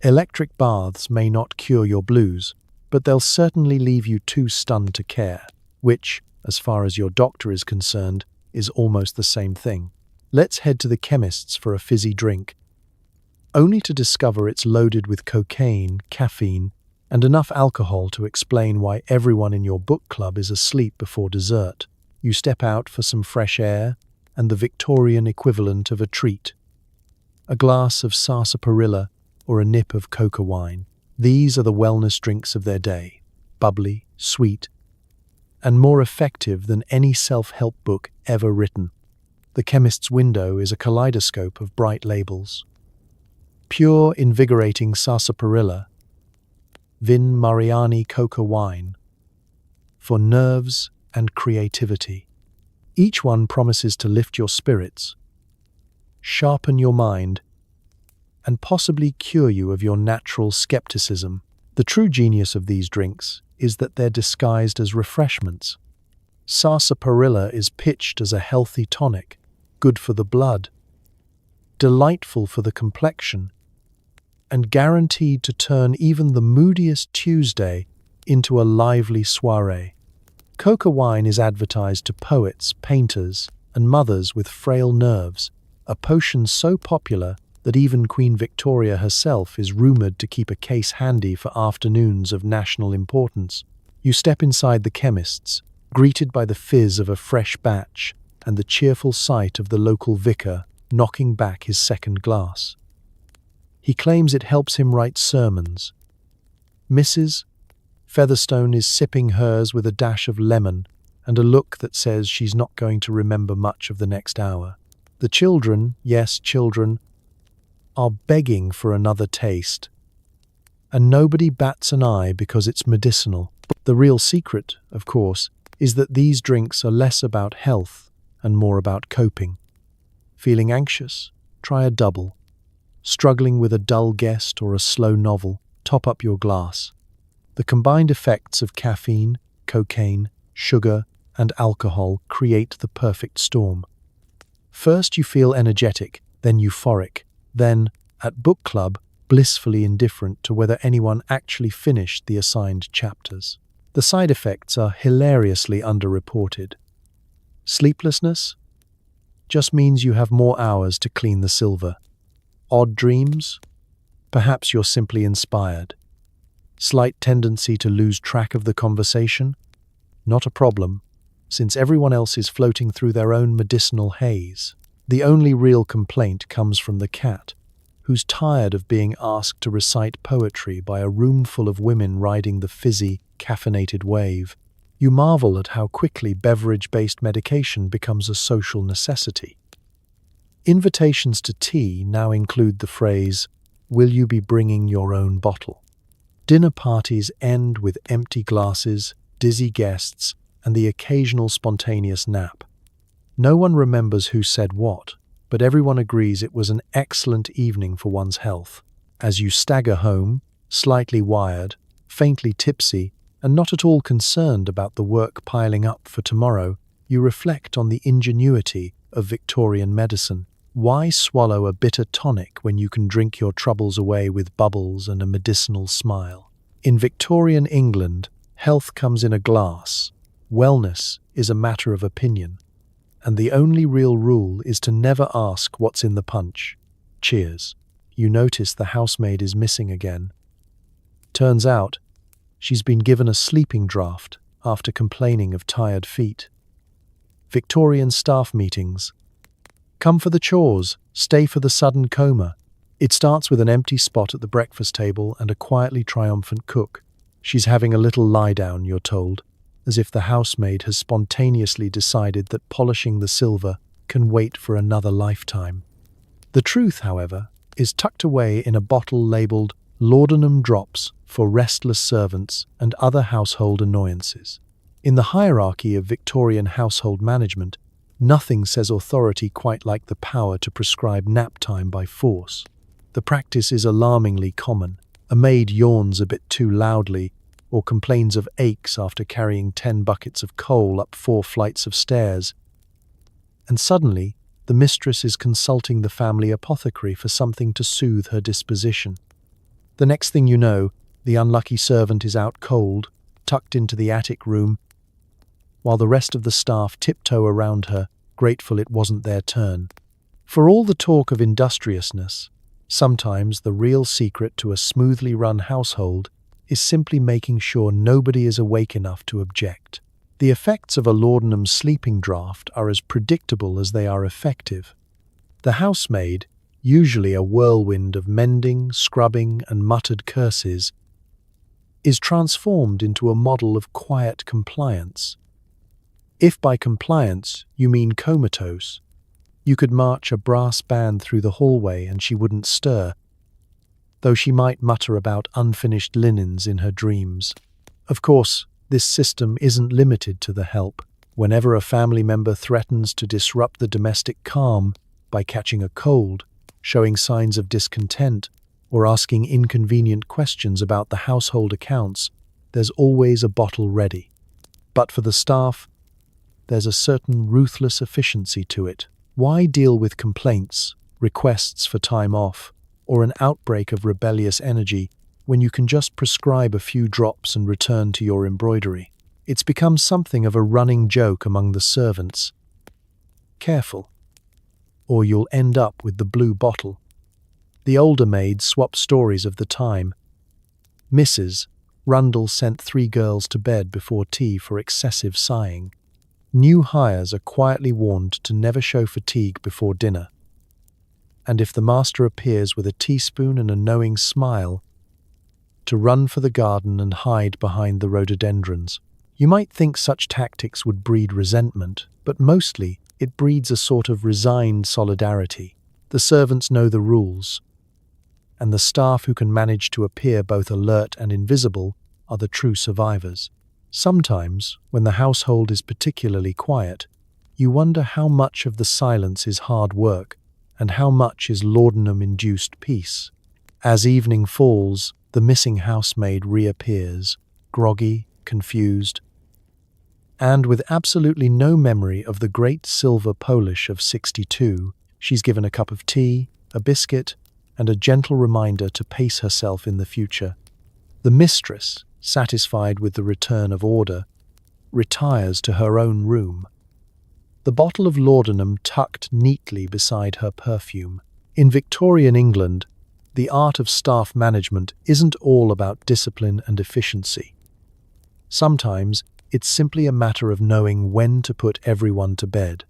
Electric baths may not cure your blues, but they'll certainly leave you too stunned to care, which, as far as your doctor is concerned, is almost the same thing. Let's head to the chemist's for a fizzy drink, only to discover it's loaded with cocaine, caffeine, and enough alcohol to explain why everyone in your book club is asleep before dessert. You step out for some fresh air and the Victorian equivalent of a treat: a glass of sarsaparilla or a nip of coca wine. These are the wellness drinks of their day: bubbly, sweet, and more effective than any self-help book ever written. The chemist's window is a kaleidoscope of bright labels: pure, invigorating sarsaparilla, Vin Mariani coca wine, for nerves and creativity. Each one promises to lift your spirits, sharpen your mind, and possibly cure you of your natural skepticism. The true genius of these drinks is that they're disguised as refreshments. Sarsaparilla is pitched as a healthy tonic, good for the blood, delightful for the complexion, and guaranteed to turn even the moodiest Tuesday into a lively soiree. Coca wine is advertised to poets, painters, and mothers with frail nerves, a potion so popular that even Queen Victoria herself is rumored to keep a case handy for afternoons of national importance. You step inside the chemist's, greeted by the fizz of a fresh batch and the cheerful sight of the local vicar knocking back his second glass. He claims it helps him write sermons. Mrs. Featherstone is sipping hers with a dash of lemon and a look that says she's not going to remember much of the next hour. The children, yes, children, are begging for another taste, and nobody bats an eye because it's medicinal. The real secret, of course, is that these drinks are less about health and more about coping. Feeling anxious? Try a double. Struggling with a dull guest or a slow novel? Top up your glass. The combined effects of caffeine, cocaine, sugar, and alcohol create the perfect storm. First you feel energetic, then euphoric, then, at book club, blissfully indifferent to whether anyone actually finished the assigned chapters. The side effects are hilariously underreported. Sleeplessness just means you have more hours to clean the silver. Odd dreams? Perhaps you're simply inspired. Slight tendency to lose track of the conversation? Not a problem, since everyone else is floating through their own medicinal haze. The only real complaint comes from the cat, who's tired of being asked to recite poetry by a room full of women riding the fizzy, caffeinated wave. You marvel at how quickly beverage-based medication becomes a social necessity. Invitations to tea now include the phrase, "Will you be bringing your own bottle?" Dinner parties end with empty glasses, dizzy guests, and the occasional spontaneous nap. No one remembers who said what, but everyone agrees it was an excellent evening for one's health. As you stagger home, slightly wired, faintly tipsy, and not at all concerned about the work piling up for tomorrow, you reflect on the ingenuity of Victorian medicine. Why swallow a bitter tonic when you can drink your troubles away with bubbles and a medicinal smile? In Victorian England, health comes in a glass. Wellness is a matter of opinion. And the only real rule is to never ask what's in the punch. Cheers. You notice the housemaid is missing again. Turns out, she's been given a sleeping draught after complaining of tired feet. Victorian staff meetings. Come for the chores, stay for the sudden coma. It starts with an empty spot at the breakfast table and a quietly triumphant cook. She's having a little lie down, you're told, as if the housemaid has spontaneously decided that polishing the silver can wait for another lifetime. The truth, however, is tucked away in a bottle labeled laudanum drops for restless servants and other household annoyances. In the hierarchy of Victorian household management, nothing says authority quite like the power to prescribe nap time by force. The practice is alarmingly common. A maid yawns a bit too loudly or complains of aches after carrying 10 buckets of coal up 4 flights of stairs. And suddenly, the mistress is consulting the family apothecary for something to soothe her disposition. The next thing you know, the unlucky servant is out cold, tucked into the attic room, while the rest of the staff tiptoe around her, grateful it wasn't their turn. For all the talk of industriousness, sometimes the real secret to a smoothly run household is simply making sure nobody is awake enough to object. The effects of a laudanum sleeping draught are as predictable as they are effective. The housemaid, usually a whirlwind of mending, scrubbing, and muttered curses, is transformed into a model of quiet compliance. If by compliance you mean comatose, you could march a brass band through the hallway and she wouldn't stir, though she might mutter about unfinished linens in her dreams. Of course, this system isn't limited to the help. Whenever a family member threatens to disrupt the domestic calm by catching a cold, showing signs of discontent, or asking inconvenient questions about the household accounts, there's always a bottle ready. But for the staff, there's a certain ruthless efficiency to it. Why deal with complaints, requests for time off, or an outbreak of rebellious energy when you can just prescribe a few drops and return to your embroidery? It's become something of a running joke among the servants. Careful, or you'll end up with the blue bottle. The older maids swap stories of the time. Mrs. Rundle sent 3 girls to bed before tea for excessive sighing. New hires are quietly warned to never show fatigue before dinner. And if the master appears with a teaspoon and a knowing smile, to run for the garden and hide behind the rhododendrons. You might think such tactics would breed resentment, but mostly it breeds a sort of resigned solidarity. The servants know the rules, and the staff who can manage to appear both alert and invisible are the true survivors. Sometimes, when the household is particularly quiet, you wonder how much of the silence is hard work and how much is laudanum-induced peace. As evening falls, the missing housemaid reappears, groggy, confused, and with absolutely no memory of the great silver Polish of 62, she's given a cup of tea, a biscuit, and a gentle reminder to pace herself in the future. The mistress, satisfied with the return of order, retires to her own room. the bottle of laudanum tucked neatly beside her perfume. In Victorian England, the art of staff management isn't all about discipline and efficiency. Sometimes it's simply a matter of knowing when to put everyone to bed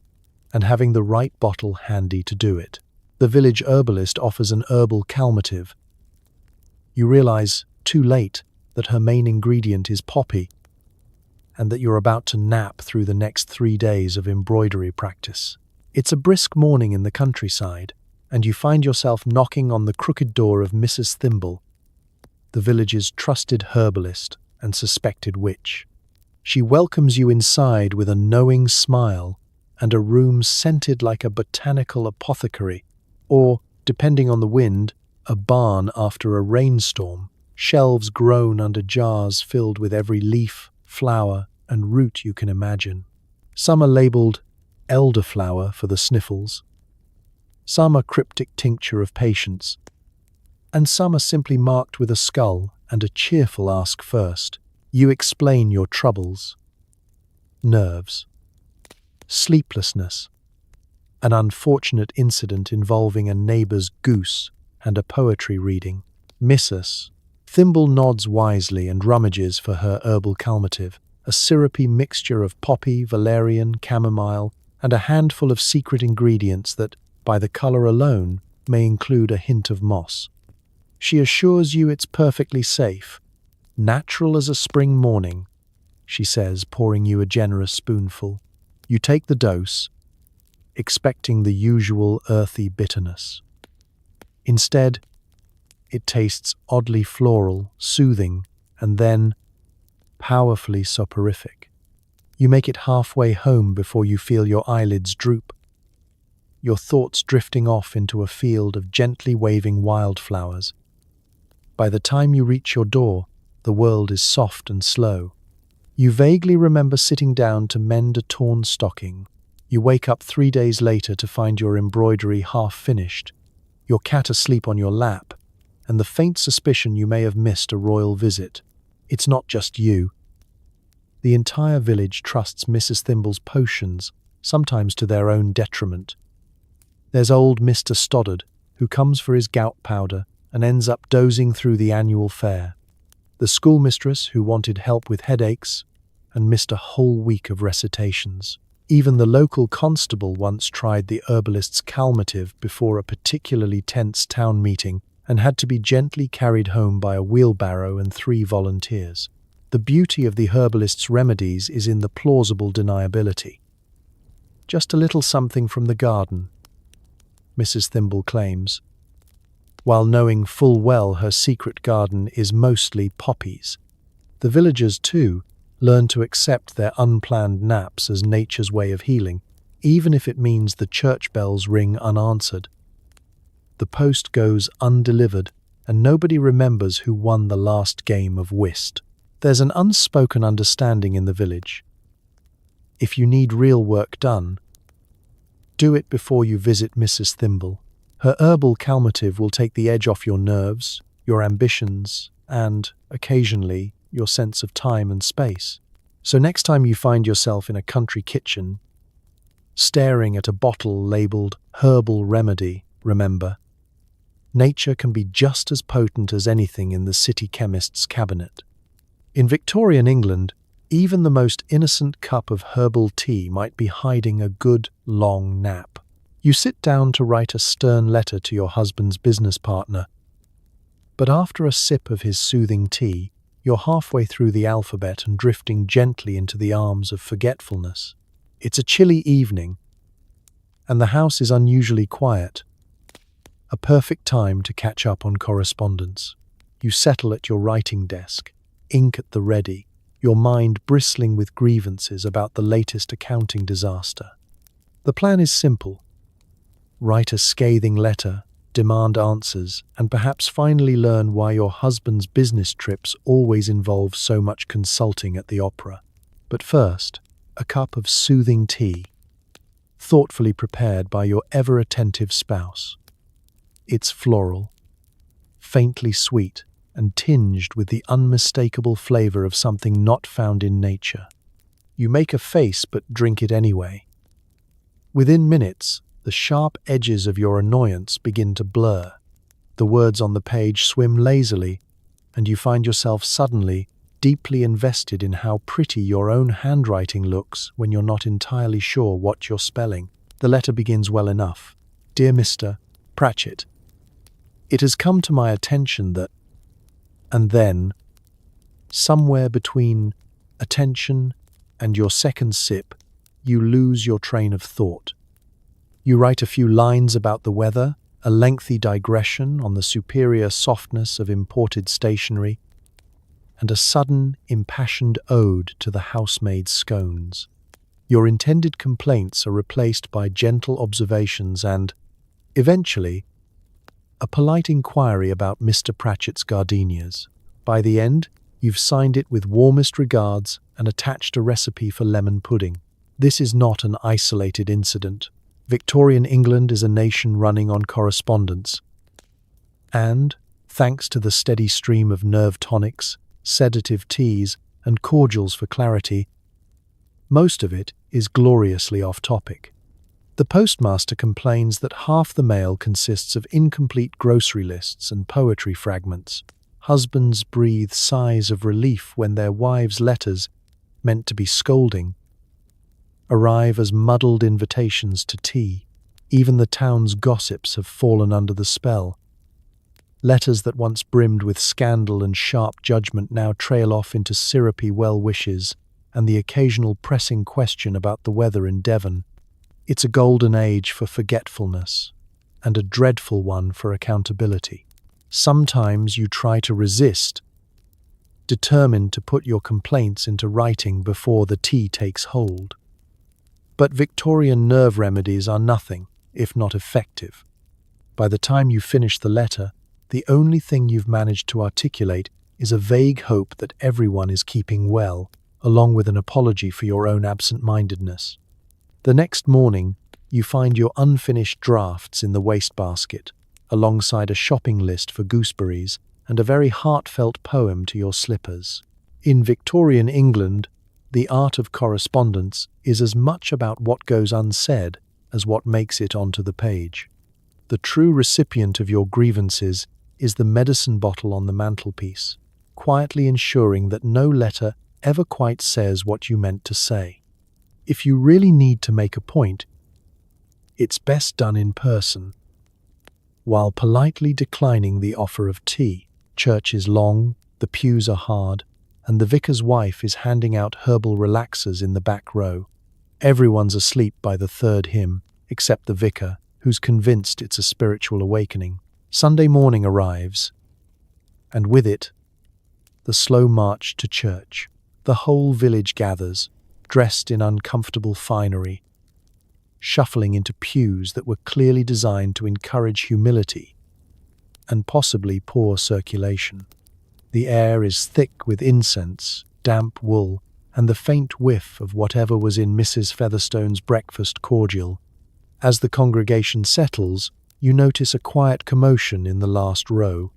and having the right bottle handy to do it. The village herbalist offers an herbal calmative. You realize, too late, that her main ingredient is poppy, and that you're about to nap through the next 3 days of embroidery practice. It's a brisk morning in the countryside, and you find yourself knocking on the crooked door of Mrs. Thimble, the village's trusted herbalist and suspected witch. She welcomes you inside with a knowing smile and a room scented like a botanical apothecary, or, depending on the wind, a barn after a rainstorm. Shelves groan under jars filled with every leaf, flower, and root you can imagine. Some are labeled elderflower for the sniffles, some are cryptic tincture of patience, and some are simply marked with a skull and a cheerful ask first. You explain your troubles: nerves, sleeplessness, an unfortunate incident involving a neighbor's goose, and a poetry reading. Mrs. Thimble nods wisely and rummages for her herbal calmative, a syrupy mixture of poppy, valerian, chamomile, and a handful of secret ingredients that, by the color alone, may include a hint of moss. She assures you it's perfectly safe, natural as a spring morning, she says, pouring you a generous spoonful. You take the dose, expecting the usual earthy bitterness. Instead, it tastes oddly floral, soothing, and then powerfully soporific. You make it halfway home before you feel your eyelids droop, your thoughts drifting off into a field of gently waving wildflowers. By the time you reach your door, the world is soft and slow. You vaguely remember sitting down to mend a torn stocking. You wake up 3 days later to find your embroidery half finished, your cat asleep on your lap, and the faint suspicion you may have missed a royal visit. It's not just you. The entire village trusts Mrs. Thimble's potions, sometimes to their own detriment. There's old Mr. Stoddard, who comes for his gout powder and ends up dozing through the annual fair. The schoolmistress who wanted help with headaches and missed a whole week of recitations. Even the local constable once tried the herbalist's calmative before a particularly tense town meeting and had to be gently carried home by a wheelbarrow and 3 volunteers. The beauty of the herbalist's remedies is in the plausible deniability. Just a little something from the garden, Mrs. Thimble claims, while knowing full well her secret garden is mostly poppies. The villagers, too, learn to accept their unplanned naps as nature's way of healing, even if it means the church bells ring unanswered. The post goes undelivered, and nobody remembers who won the last game of whist. There's an unspoken understanding in the village. If you need real work done, do it before you visit Mrs. Thimble. Her herbal calmative will take the edge off your nerves, your ambitions, and, occasionally, your sense of time and space. So next time you find yourself in a country kitchen, staring at a bottle labeled herbal remedy, remember, nature can be just as potent as anything in the city chemist's cabinet. In Victorian England, even the most innocent cup of herbal tea might be hiding a good, long nap. You sit down to write a stern letter to your husband's business partner, but after a sip of his soothing tea, you're halfway through the alphabet and drifting gently into the arms of forgetfulness. It's a chilly evening, and the house is unusually quiet. A perfect time to catch up on correspondence. You settle at your writing desk, ink at the ready, your mind bristling with grievances about the latest accounting disaster. The plan is simple. Write a scathing letter, demand answers, and perhaps finally learn why your husband's business trips always involve so much consulting at the opera. But first, a cup of soothing tea, thoughtfully prepared by your ever-attentive spouse. It's floral, faintly sweet, and tinged with the unmistakable flavor of something not found in nature. You make a face but drink it anyway. Within minutes, the sharp edges of your annoyance begin to blur. The words on the page swim lazily, and you find yourself suddenly deeply invested in how pretty your own handwriting looks when you're not entirely sure what you're spelling. The letter begins well enough. Dear Mr. Pratchett, it has come to my attention that... And then, somewhere between attention and your second sip, you lose your train of thought. You write a few lines about the weather, a lengthy digression on the superior softness of imported stationery, and a sudden, impassioned ode to the housemaid's scones. Your intended complaints are replaced by gentle observations and, eventually, a polite inquiry about Mr. Pratchett's gardenias. By the end, you've signed it with warmest regards and attached a recipe for lemon pudding. This is not an isolated incident. Victorian England is a nation running on correspondence. And, thanks to the steady stream of nerve tonics, sedative teas, and cordials for clarity, most of it is gloriously off-topic. The postmaster complains that half the mail consists of incomplete grocery lists and poetry fragments. Husbands breathe sighs of relief when their wives' letters, meant to be scolding, arrive as muddled invitations to tea. Even the town's gossips have fallen under the spell. Letters that once brimmed with scandal and sharp judgment now trail off into syrupy well-wishes and the occasional pressing question about the weather in Devon. It's a golden age for forgetfulness, and a dreadful one for accountability. Sometimes you try to resist, determined to put your complaints into writing before the tea takes hold. But Victorian nerve remedies are nothing, if not effective. By the time you finish the letter, the only thing you've managed to articulate is a vague hope that everyone is keeping well, along with an apology for your own absent-mindedness. The next morning, you find your unfinished drafts in the wastebasket, alongside a shopping list for gooseberries and a very heartfelt poem to your slippers. In Victorian England, the art of correspondence is as much about what goes unsaid as what makes it onto the page. The true recipient of your grievances is the medicine bottle on the mantelpiece, quietly ensuring that no letter ever quite says what you meant to say. If you really need to make a point, it's best done in person, while politely declining the offer of tea. Church is long, the pews are hard, and the vicar's wife is handing out herbal relaxers in the back row. Everyone's asleep by the third hymn, except the vicar, who's convinced it's a spiritual awakening. Sunday morning arrives, and with it, the slow march to church. The whole village gathers, dressed in uncomfortable finery, shuffling into pews that were clearly designed to encourage humility and possibly poor circulation. The air is thick with incense, damp wool, and the faint whiff of whatever was in Mrs. Featherstone's breakfast cordial. As the congregation settles, you notice a quiet commotion in the last row.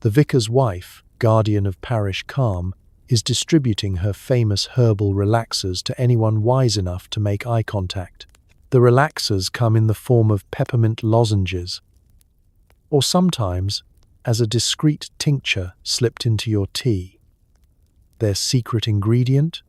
The vicar's wife, guardian of parish calm, is distributing her famous herbal relaxers to anyone wise enough to make eye contact. The relaxers come in the form of peppermint lozenges, or sometimes as a discreet tincture slipped into your tea. Their secret ingredient?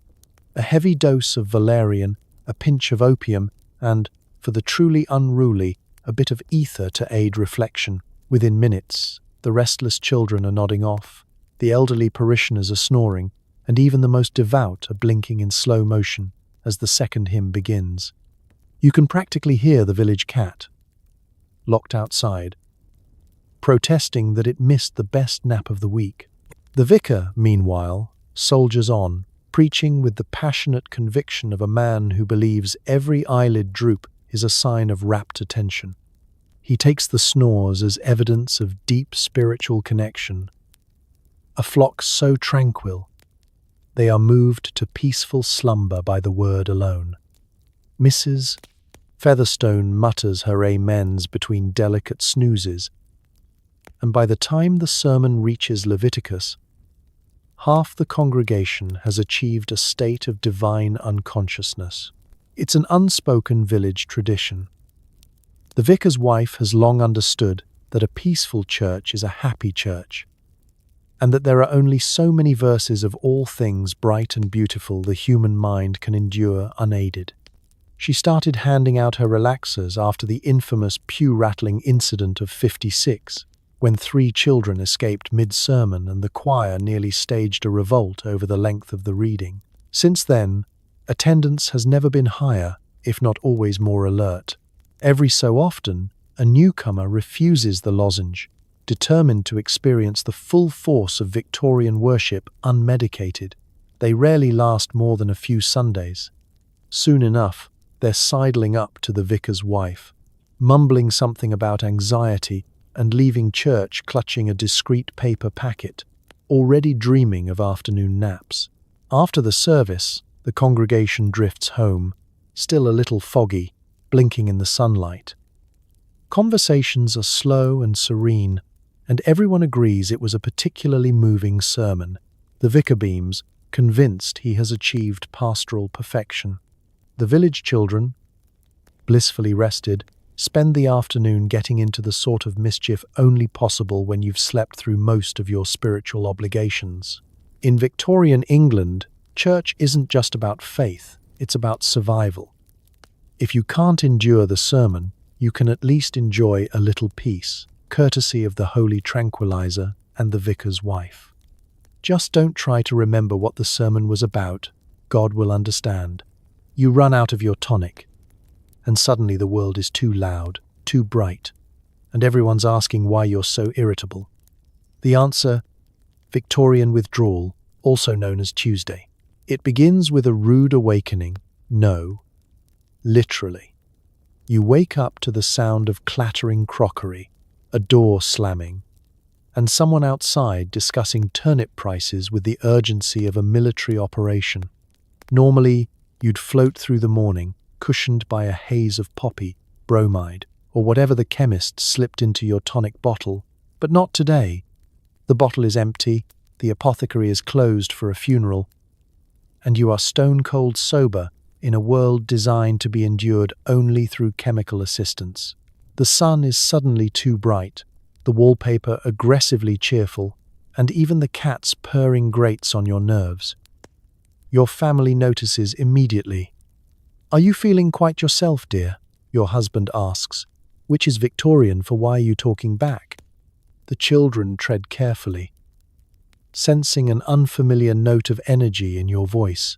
A heavy dose of valerian, a pinch of opium, and, for the truly unruly, a bit of ether to aid reflection. Within minutes, the restless children are nodding off, the elderly parishioners are snoring, and even the most devout are blinking in slow motion as the second hymn begins. You can practically hear the village cat, locked outside, protesting that it missed the best nap of the week. The vicar, meanwhile, soldiers on, preaching with the passionate conviction of a man who believes every eyelid droop is a sign of rapt attention. He takes the snores as evidence of deep spiritual connection. A flock so tranquil, they are moved to peaceful slumber by the word alone. Mrs. Featherstone mutters her amens between delicate snoozes, and by the time the sermon reaches Leviticus, half the congregation has achieved a state of divine unconsciousness. It's an unspoken village tradition. The vicar's wife has long understood that a peaceful church is a happy church, and that there are only so many verses of all things bright and beautiful the human mind can endure unaided. She started handing out her relaxers after the infamous pew-rattling incident of '56, when 3 children escaped mid-sermon and the choir nearly staged a revolt over the length of the reading. Since then, attendance has never been higher, if not always more alert. Every so often, a newcomer refuses the lozenge, determined to experience the full force of Victorian worship unmedicated. They rarely last more than a few Sundays. Soon enough, they're sidling up to the vicar's wife, mumbling something about anxiety and leaving church clutching a discreet paper packet, already dreaming of afternoon naps. After the service, the congregation drifts home, still a little foggy, blinking in the sunlight. Conversations are slow and serene, and everyone agrees it was a particularly moving sermon. The vicar beams, convinced he has achieved pastoral perfection. The village children, blissfully rested, spend the afternoon getting into the sort of mischief only possible when you've slept through most of your spiritual obligations. In Victorian England, church isn't just about faith, it's about survival. If you can't endure the sermon, you can at least enjoy a little peace, courtesy of the holy tranquilizer and the vicar's wife. Just don't try to remember what the sermon was about. God will understand. You run out of your tonic, and suddenly the world is too loud, too bright, and everyone's asking why you're so irritable. The answer: Victorian withdrawal, also known as Tuesday. It begins with a rude awakening. No, literally. You wake up to the sound of clattering crockery, a door slamming, and someone outside discussing turnip prices with the urgency of a military operation. Normally, you'd float through the morning, cushioned by a haze of poppy, bromide, or whatever the chemist slipped into your tonic bottle, but not today. The bottle is empty, the apothecary is closed for a funeral, and you are stone-cold sober in a world designed to be endured only through chemical assistance. The sun is suddenly too bright, the wallpaper aggressively cheerful, and even the cat's purring grates on your nerves. Your family notices immediately. "Are you feeling quite yourself, dear?" your husband asks, which is Victorian for "why are you talking back?" The children tread carefully, sensing an unfamiliar note of energy in your voice.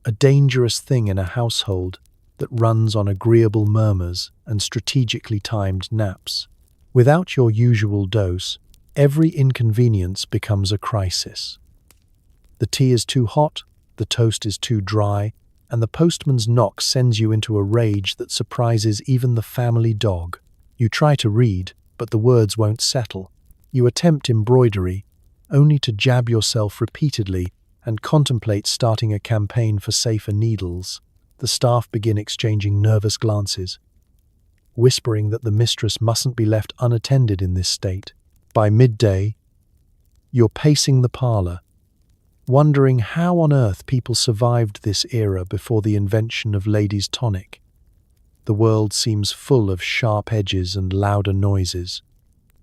A dangerous thing in a household that runs on agreeable murmurs and strategically timed naps. Without your usual dose, every inconvenience becomes a crisis. The tea is too hot, the toast is too dry, and the postman's knock sends you into a rage that surprises even the family dog. You try to read, but the words won't settle. You attempt embroidery, only to jab yourself repeatedly and contemplate starting a campaign for safer needles. The staff begin exchanging nervous glances, whispering that the mistress mustn't be left unattended in this state. By midday, you're pacing the parlor, wondering how on earth people survived this era before the invention of ladies' tonic. The world seems full of sharp edges and louder noises.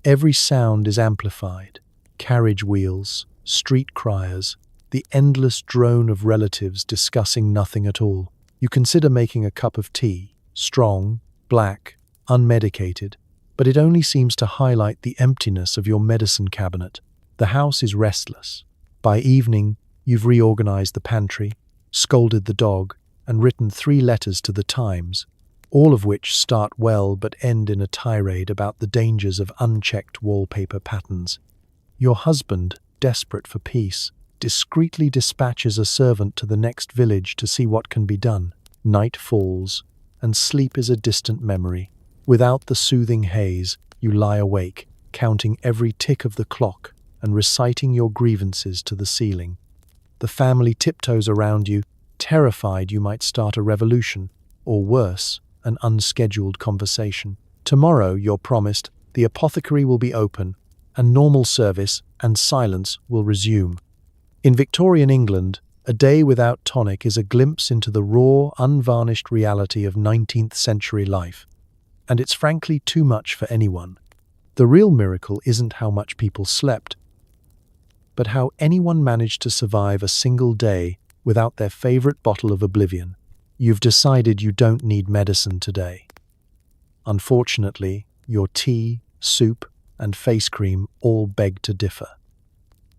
Every sound is amplified: carriage wheels, street criers, the endless drone of relatives discussing nothing at all. You consider making a cup of tea, strong, black, unmedicated, but it only seems to highlight the emptiness of your medicine cabinet. The house is restless. By evening, you've reorganized the pantry, scolded the dog, and written 3 letters to the Times, all of which start well but end in a tirade about the dangers of unchecked wallpaper patterns. Your husband, desperate for peace, discreetly dispatches a servant to the next village to see what can be done. Night falls, and sleep is a distant memory. Without the soothing haze, you lie awake, counting every tick of the clock and reciting your grievances to the ceiling. The family tiptoes around you, terrified you might start a revolution, or worse, an unscheduled conversation. Tomorrow, you're promised, the apothecary will be open, and normal service and silence will resume. In Victorian England, A day without tonic is a glimpse into the raw, unvarnished reality of 19th century life, and it's frankly too much for anyone. The real miracle isn't how much people slept, but how anyone managed to survive a single day without their favorite bottle of oblivion. You've decided you don't need medicine today. Unfortunately, your tea, soup, and face cream all beg to differ.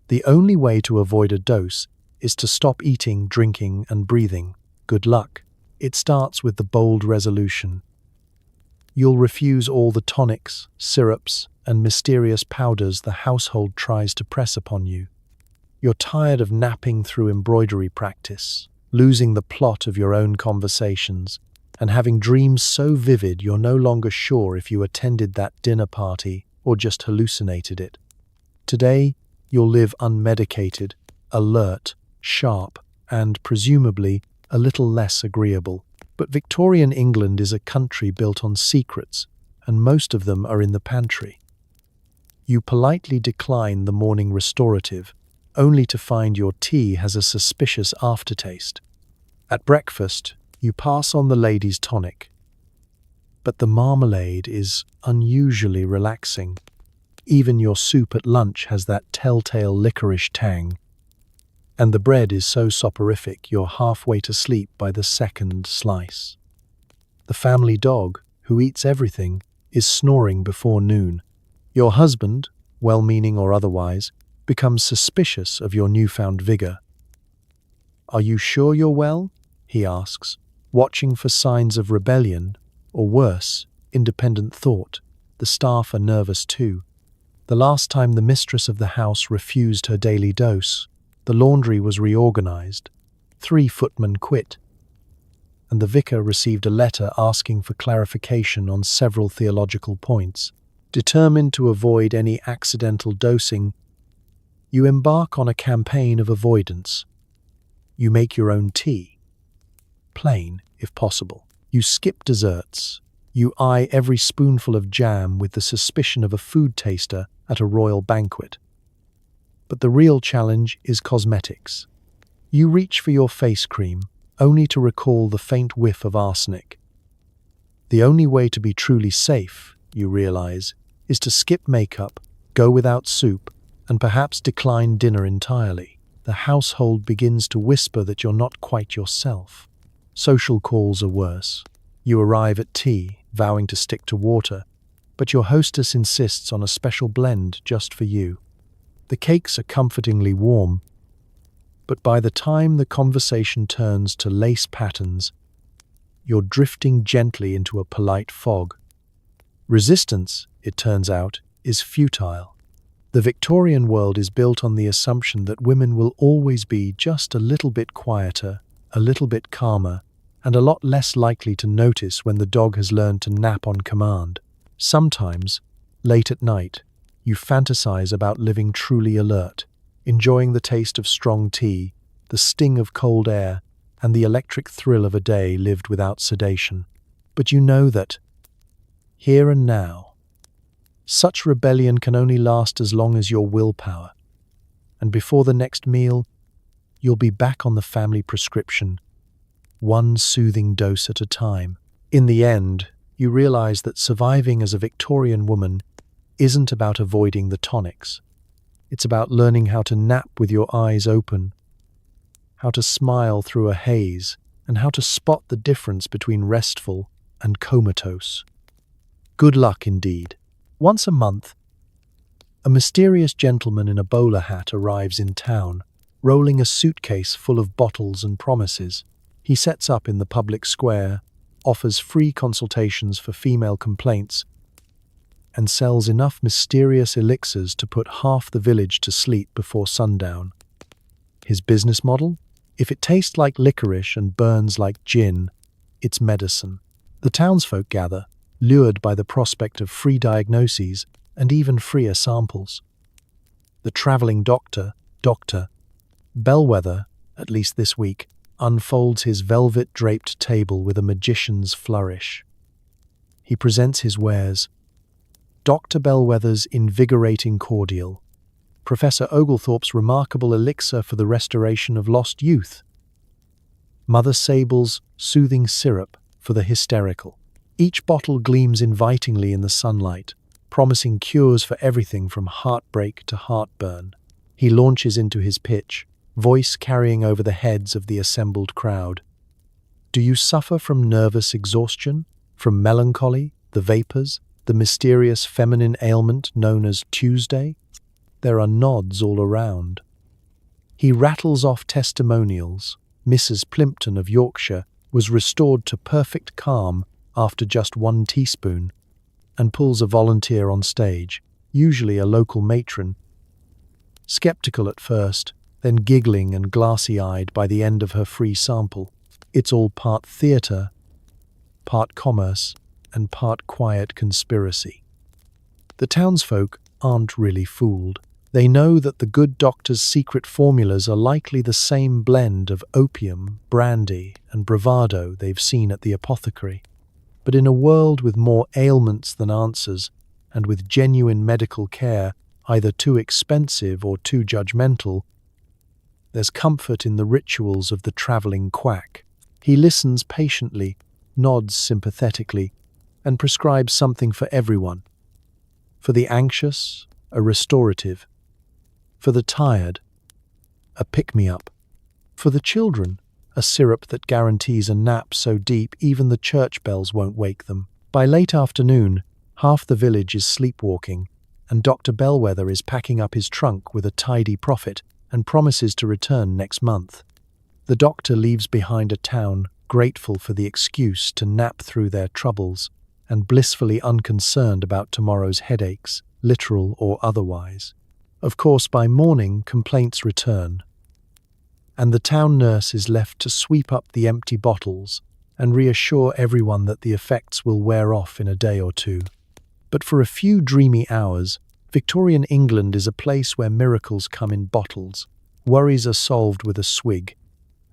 The only way to avoid a dose is to stop eating, drinking, and breathing. Good luck. It starts with the bold resolution. You'll refuse all the tonics, syrups, and mysterious powders the household tries to press upon you. You're tired of napping through embroidery practice, losing the plot of your own conversations, and having dreams so vivid you're no longer sure if you attended that dinner party or just hallucinated it. Today, you'll live unmedicated, alert, sharp, and, presumably, a little less agreeable. But Victorian England is a country built on secrets, and most of them are in the pantry. You politely decline the morning restorative, only to find your tea has a suspicious aftertaste. At breakfast, you pass on the lady's tonic, but the marmalade is unusually relaxing. Even your soup at lunch has that telltale licorice tang, and the bread is so soporific you're halfway to sleep by the second slice. The family dog, who eats everything, is snoring before noon. Your husband, well-meaning or otherwise, becomes suspicious of your newfound vigor. "Are you sure you're well?" he asks, watching for signs of rebellion, or worse, independent thought. The staff are nervous too. The last time the mistress of the house refused her daily dose, the laundry was reorganized, 3 footmen quit, and the vicar received a letter asking for clarification on several theological points. Determined to avoid any accidental dosing, you embark on a campaign of avoidance. You make your own tea, plain if possible. You skip desserts. You eye every spoonful of jam with the suspicion of a food taster at a royal banquet. But the real challenge is cosmetics. You reach for your face cream, only to recall the faint whiff of arsenic. The only way to be truly safe, you realize, is to skip makeup, go without soup, and perhaps decline dinner entirely. The household begins to whisper that you're not quite yourself. Social calls are worse. You arrive at tea, vowing to stick to water, but your hostess insists on a special blend just for you. The cakes are comfortingly warm, but by the time the conversation turns to lace patterns, you're drifting gently into a polite fog. Resistance, it turns out, is futile. The Victorian world is built on the assumption that women will always be just a little bit quieter, a little bit calmer, and a lot less likely to notice when the dog has learned to nap on command. Sometimes, late at night, you fantasize about living truly alert, enjoying the taste of strong tea, the sting of cold air, and the electric thrill of a day lived without sedation. But you know that, here and now, such rebellion can only last as long as your willpower, and before the next meal, you'll be back on the family prescription, one soothing dose at a time. In the end, you realize that surviving as a Victorian woman isn't about avoiding the tonics. It's about learning how to nap with your eyes open, how to smile through a haze, and how to spot the difference between restful and comatose. Good luck indeed. Once a month, a mysterious gentleman in a bowler hat arrives in town, rolling a suitcase full of bottles and promises. He sets up in the public square, offers free consultations for female complaints, and sells enough mysterious elixirs to put half the village to sleep before sundown. His business model? If it tastes like licorice and burns like gin, it's medicine. The townsfolk gather, lured by the prospect of free diagnoses and even freer samples. The travelling Dr. Bellwether, at least this week, unfolds his velvet-draped table with a magician's flourish. He presents his wares. Dr. Bellwether's invigorating cordial, Professor Oglethorpe's remarkable elixir for the restoration of lost youth. Mother Sable's soothing syrup for the hysterical. Each bottle gleams invitingly in the sunlight, promising cures for everything from heartbreak to heartburn. He launches into his pitch, voice carrying over the heads of the assembled crowd. Do you suffer from nervous exhaustion, from melancholy, the vapors, the mysterious feminine ailment known as Tuesday? There are nods all around. He rattles off testimonials. Mrs. Plimpton of Yorkshire was restored to perfect calm after just 1 teaspoon, and pulls a volunteer on stage, usually a local matron. Skeptical at first, then giggling and glassy-eyed by the end of her free sample. It's all part theatre, part commerce, and part quiet conspiracy. The townsfolk aren't really fooled. They know that the good doctor's secret formulas are likely the same blend of opium, brandy, and bravado they've seen at the apothecary. But in a world with more ailments than answers, and with genuine medical care either too expensive or too judgmental, there's comfort in the rituals of the travelling quack. He listens patiently, nods sympathetically, and prescribes something for everyone. For the anxious, a restorative. For the tired, a pick-me-up. For the children, a syrup that guarantees a nap so deep even the church bells won't wake them. By late afternoon, half the village is sleepwalking, and Dr. Bellwether is packing up his trunk with a tidy profit and promises to return next month. The doctor leaves behind a town grateful for the excuse to nap through their troubles and blissfully unconcerned about tomorrow's headaches, literal or otherwise. Of course, by morning, complaints return, and the town nurse is left to sweep up the empty bottles and reassure everyone that the effects will wear off in a day or two. But for a few dreamy hours, Victorian England is a place where miracles come in bottles, worries are solved with a swig,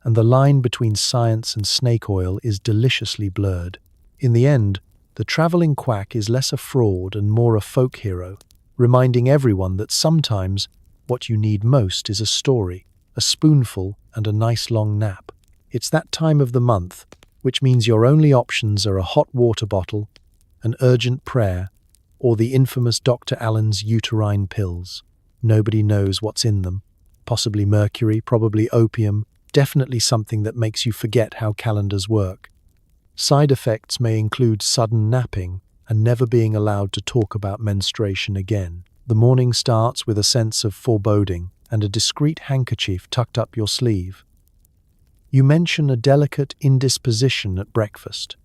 and the line between science and snake oil is deliciously blurred. In the end, the travelling quack is less a fraud and more a folk hero, reminding everyone that sometimes what you need most is a story, a spoonful, and a nice long nap. It's that time of the month, which means your only options are a hot water bottle, an urgent prayer, or the infamous Dr. Allen's uterine pills. Nobody knows what's in them. Possibly mercury, probably opium, definitely something that makes you forget how calendars work. Side effects may include sudden napping and never being allowed to talk about menstruation again. The morning starts with a sense of foreboding and a discreet handkerchief tucked up your sleeve. You mention a delicate indisposition at breakfast,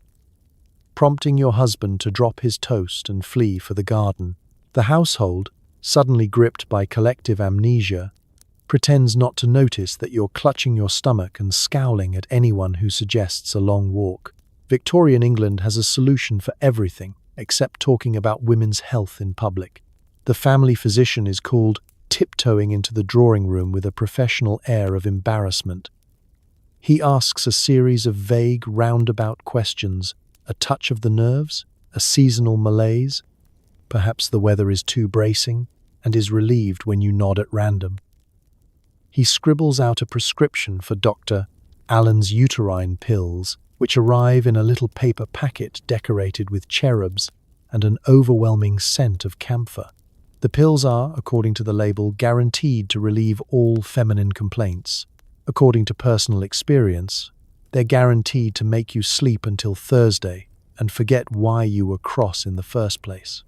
prompting your husband to drop his toast and flee for the garden. The household, suddenly gripped by collective amnesia, pretends not to notice that you're clutching your stomach and scowling at anyone who suggests a long walk. Victorian England has a solution for everything except talking about women's health in public. The family physician is called tiptoeing into the drawing room with a professional air of embarrassment. He asks a series of vague, roundabout questions. A touch of the nerves? A seasonal malaise? Perhaps the weather is too bracing, and is relieved when you nod at random. He scribbles out a prescription for Dr. Allen's uterine pills, which arrive in a little paper packet decorated with cherubs and an overwhelming scent of camphor. The pills are, according to the label, guaranteed to relieve all feminine complaints. According to personal experience, they're guaranteed to make you sleep until Thursday and forget why you were cross in the first place.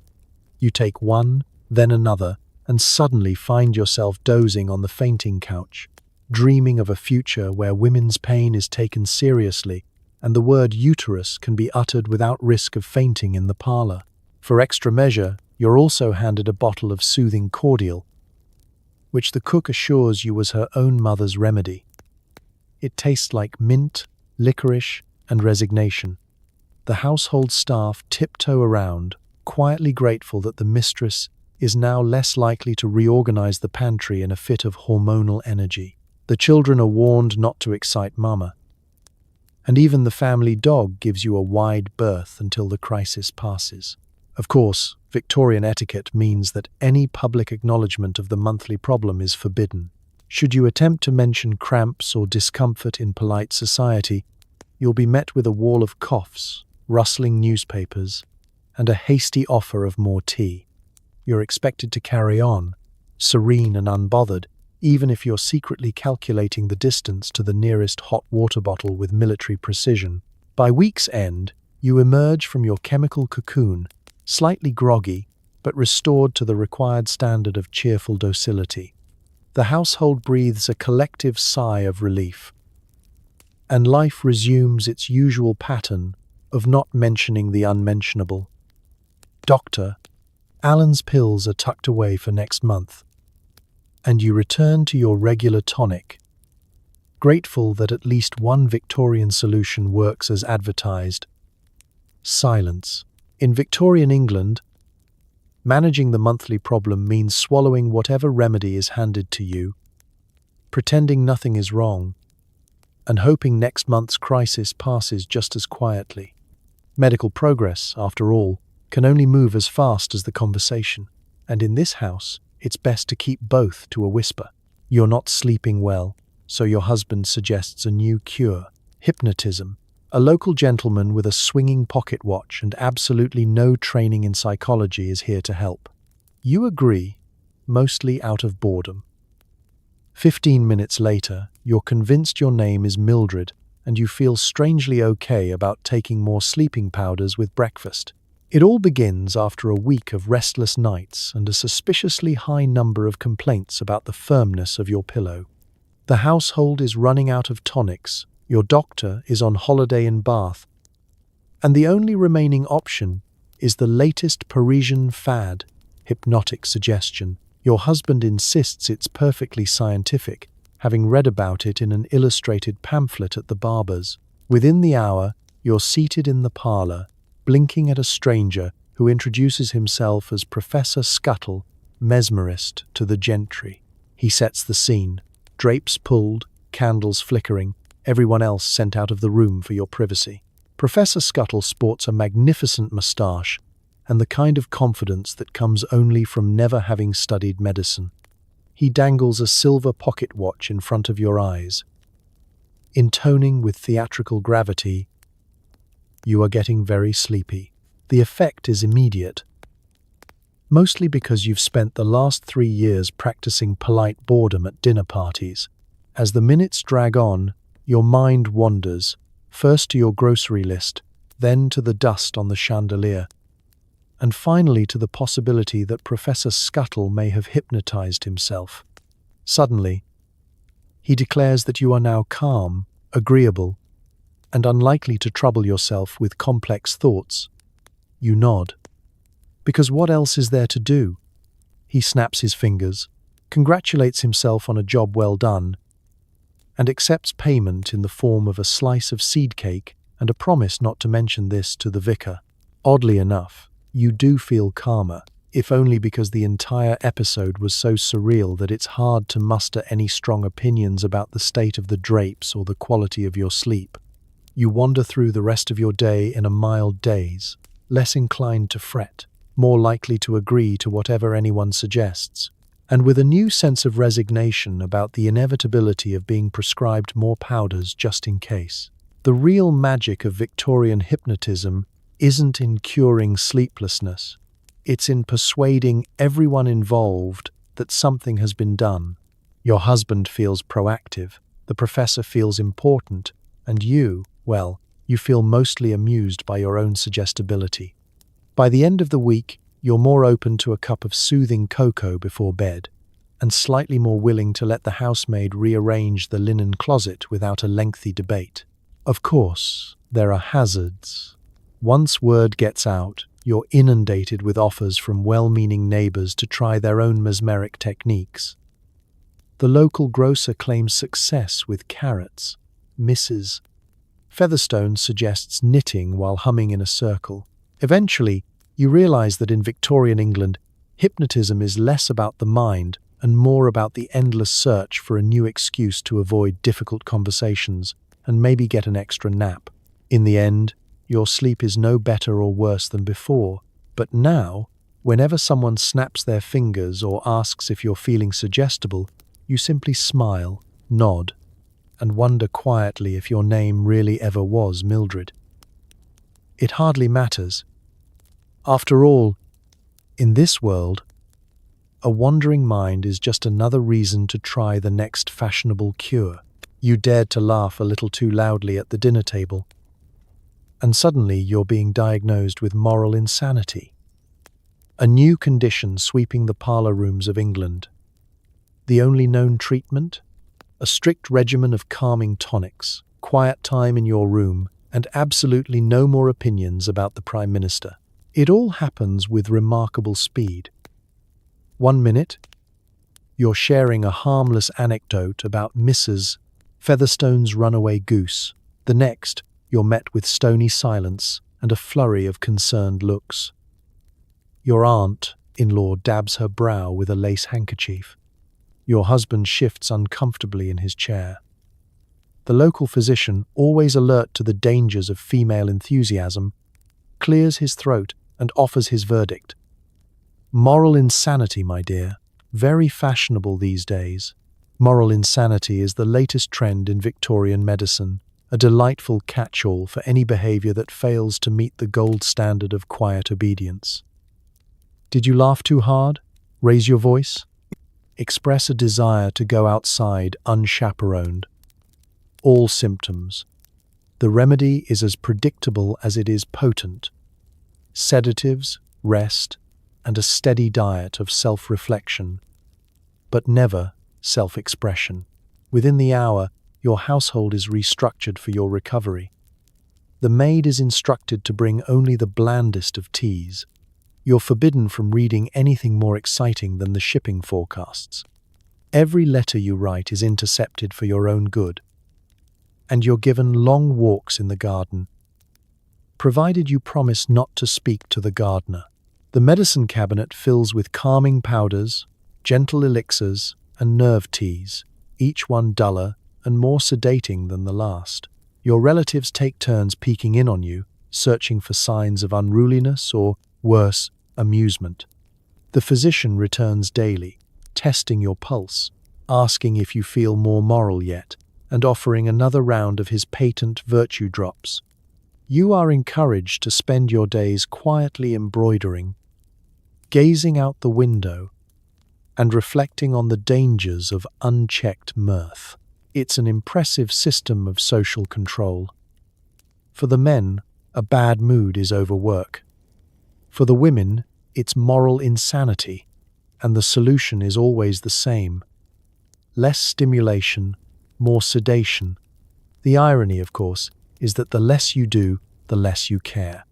You take one, then another, and suddenly find yourself dozing on the fainting couch, dreaming of a future where women's pain is taken seriously and the word uterus can be uttered without risk of fainting in the parlor. For extra measure, you're also handed a bottle of soothing cordial, which the cook assures you was her own mother's remedy. It tastes like mint, licorice, and resignation. The household staff tiptoe around, quietly grateful that the mistress is now less likely to reorganize the pantry in a fit of hormonal energy. The children are warned not to excite mama, and even the family dog gives you a wide berth until the crisis passes. Of course, Victorian etiquette means that any public acknowledgement of the monthly problem is forbidden. Should you attempt to mention cramps or discomfort in polite society, you'll be met with a wall of coughs, rustling newspapers, and a hasty offer of more tea. You're expected to carry on, serene and unbothered, even if you're secretly calculating the distance to the nearest hot water bottle with military precision. By week's end, you emerge from your chemical cocoon, slightly groggy, but restored to the required standard of cheerful docility. The household breathes a collective sigh of relief, and life resumes its usual pattern of not mentioning the unmentionable. Doctor, Alan's pills are tucked away for next month, and you return to your regular tonic, grateful that at least one Victorian solution works as advertised. Silence. In Victorian England, managing the monthly problem means swallowing whatever remedy is handed to you, pretending nothing is wrong, and hoping next month's crisis passes just as quietly. Medical progress, after all, can only move as fast as the conversation, and in this house, it's best to keep both to a whisper. You're not sleeping well, so your husband suggests a new cure, hypnotism. A local gentleman with a swinging pocket watch and absolutely no training in psychology is here to help. You agree, mostly out of boredom. 15 minutes later, you're convinced your name is Mildred, and you feel strangely okay about taking more sleeping powders with breakfast. It all begins after a week of restless nights and a suspiciously high number of complaints about the firmness of your pillow. The household is running out of tonics, your doctor is on holiday in Bath, and the only remaining option is the latest Parisian fad, hypnotic suggestion. Your husband insists it's perfectly scientific, having read about it in an illustrated pamphlet at the barber's. Within the hour, you're seated in the parlor, blinking at a stranger who introduces himself as Professor Scuttle, mesmerist to the gentry. He sets the scene, drapes pulled, candles flickering, everyone else sent out of the room for your privacy. Professor Scuttle sports a magnificent moustache and the kind of confidence that comes only from never having studied medicine. He dangles a silver pocket watch in front of your eyes. Intoning with theatrical gravity, you are getting very sleepy. The effect is immediate, mostly because you've spent the last 3 years practicing polite boredom at dinner parties. As the minutes drag on, your mind wanders, first to your grocery list, then to the dust on the chandelier, and finally to the possibility that Professor Scuttle may have hypnotized himself. Suddenly, he declares that you are now calm, agreeable, and unlikely to trouble yourself with complex thoughts. You nod. Because what else is there to do? He snaps his fingers, congratulates himself on a job well done, and accepts payment in the form of a slice of seed cake and a promise not to mention this to the vicar. Oddly enough, you do feel calmer, if only because the entire episode was so surreal that it's hard to muster any strong opinions about the state of the drapes or the quality of your sleep. You wander through the rest of your day in a mild daze, less inclined to fret, more likely to agree to whatever anyone suggests, and with a new sense of resignation about the inevitability of being prescribed more powders just in case. The real magic of Victorian hypnotism isn't in curing sleeplessness. It's in persuading everyone involved that something has been done. Your husband feels proactive, the professor feels important, and you, well, you feel mostly amused by your own suggestibility. By the end of the week, you're more open to a cup of soothing cocoa before bed, and slightly more willing to let the housemaid rearrange the linen closet without a lengthy debate. Of course, there are hazards. Once word gets out, you're inundated with offers from well-meaning neighbors to try their own mesmeric techniques. The local grocer claims success with carrots. Mrs. Featherstone suggests knitting while humming in a circle. Eventually, you realize that in Victorian England, hypnotism is less about the mind and more about the endless search for a new excuse to avoid difficult conversations and maybe get an extra nap. In the end, your sleep is no better or worse than before, but now Whenever someone snaps their fingers or asks if you're feeling suggestible, you simply smile, nod, and wonder quietly if your name really ever was Mildred. It hardly matters. After all, in this world, a wandering mind is just another reason to try the next fashionable cure. You dared to laugh a little too loudly at the dinner table, and suddenly you're being diagnosed with moral insanity. A new condition sweeping the parlor rooms of England. The only known treatment? A strict regimen of calming tonics, quiet time in your room, and absolutely no more opinions about the Prime Minister. It all happens with remarkable speed. 1 minute, you're sharing a harmless anecdote about Mrs. Featherstone's runaway goose. The next, you're met with stony silence and a flurry of concerned looks. Your aunt-in-law dabs her brow with a lace handkerchief. Your husband shifts uncomfortably in his chair. The local physician, always alert to the dangers of female enthusiasm, clears his throat and offers his verdict. Moral insanity, my dear. Very fashionable these days. Moral insanity is the latest trend in Victorian medicine, a delightful catch-all for any behavior that fails to meet the gold standard of quiet obedience. Did you laugh too hard? Raise your voice? Express a desire to go outside unchaperoned. All symptoms. The remedy is as predictable as it is potent. Sedatives, rest, and a steady diet of self-reflection, but never self-expression. Within the hour, your household is restructured for your recovery. The maid is instructed to bring only the blandest of teas. You're forbidden from reading anything more exciting than the shipping forecasts. Every letter you write is intercepted for your own good. And you're given long walks in the garden, provided you promise not to speak to the gardener. The medicine cabinet fills with calming powders, gentle elixirs, and nerve teas, each one duller and more sedating than the last. Your relatives take turns peeking in on you, searching for signs of unruliness or, worse, amusement. The physician returns daily, testing your pulse, asking if you feel more moral yet, and offering another round of his patent virtue drops. You are encouraged to spend your days quietly embroidering, gazing out the window, and reflecting on the dangers of unchecked mirth. It's an impressive system of social control. For the men, a bad mood is overwork. For the women, it's moral insanity, and the solution is always the same. Less stimulation, more sedation. The irony, of course, is that the less you do, the less you care.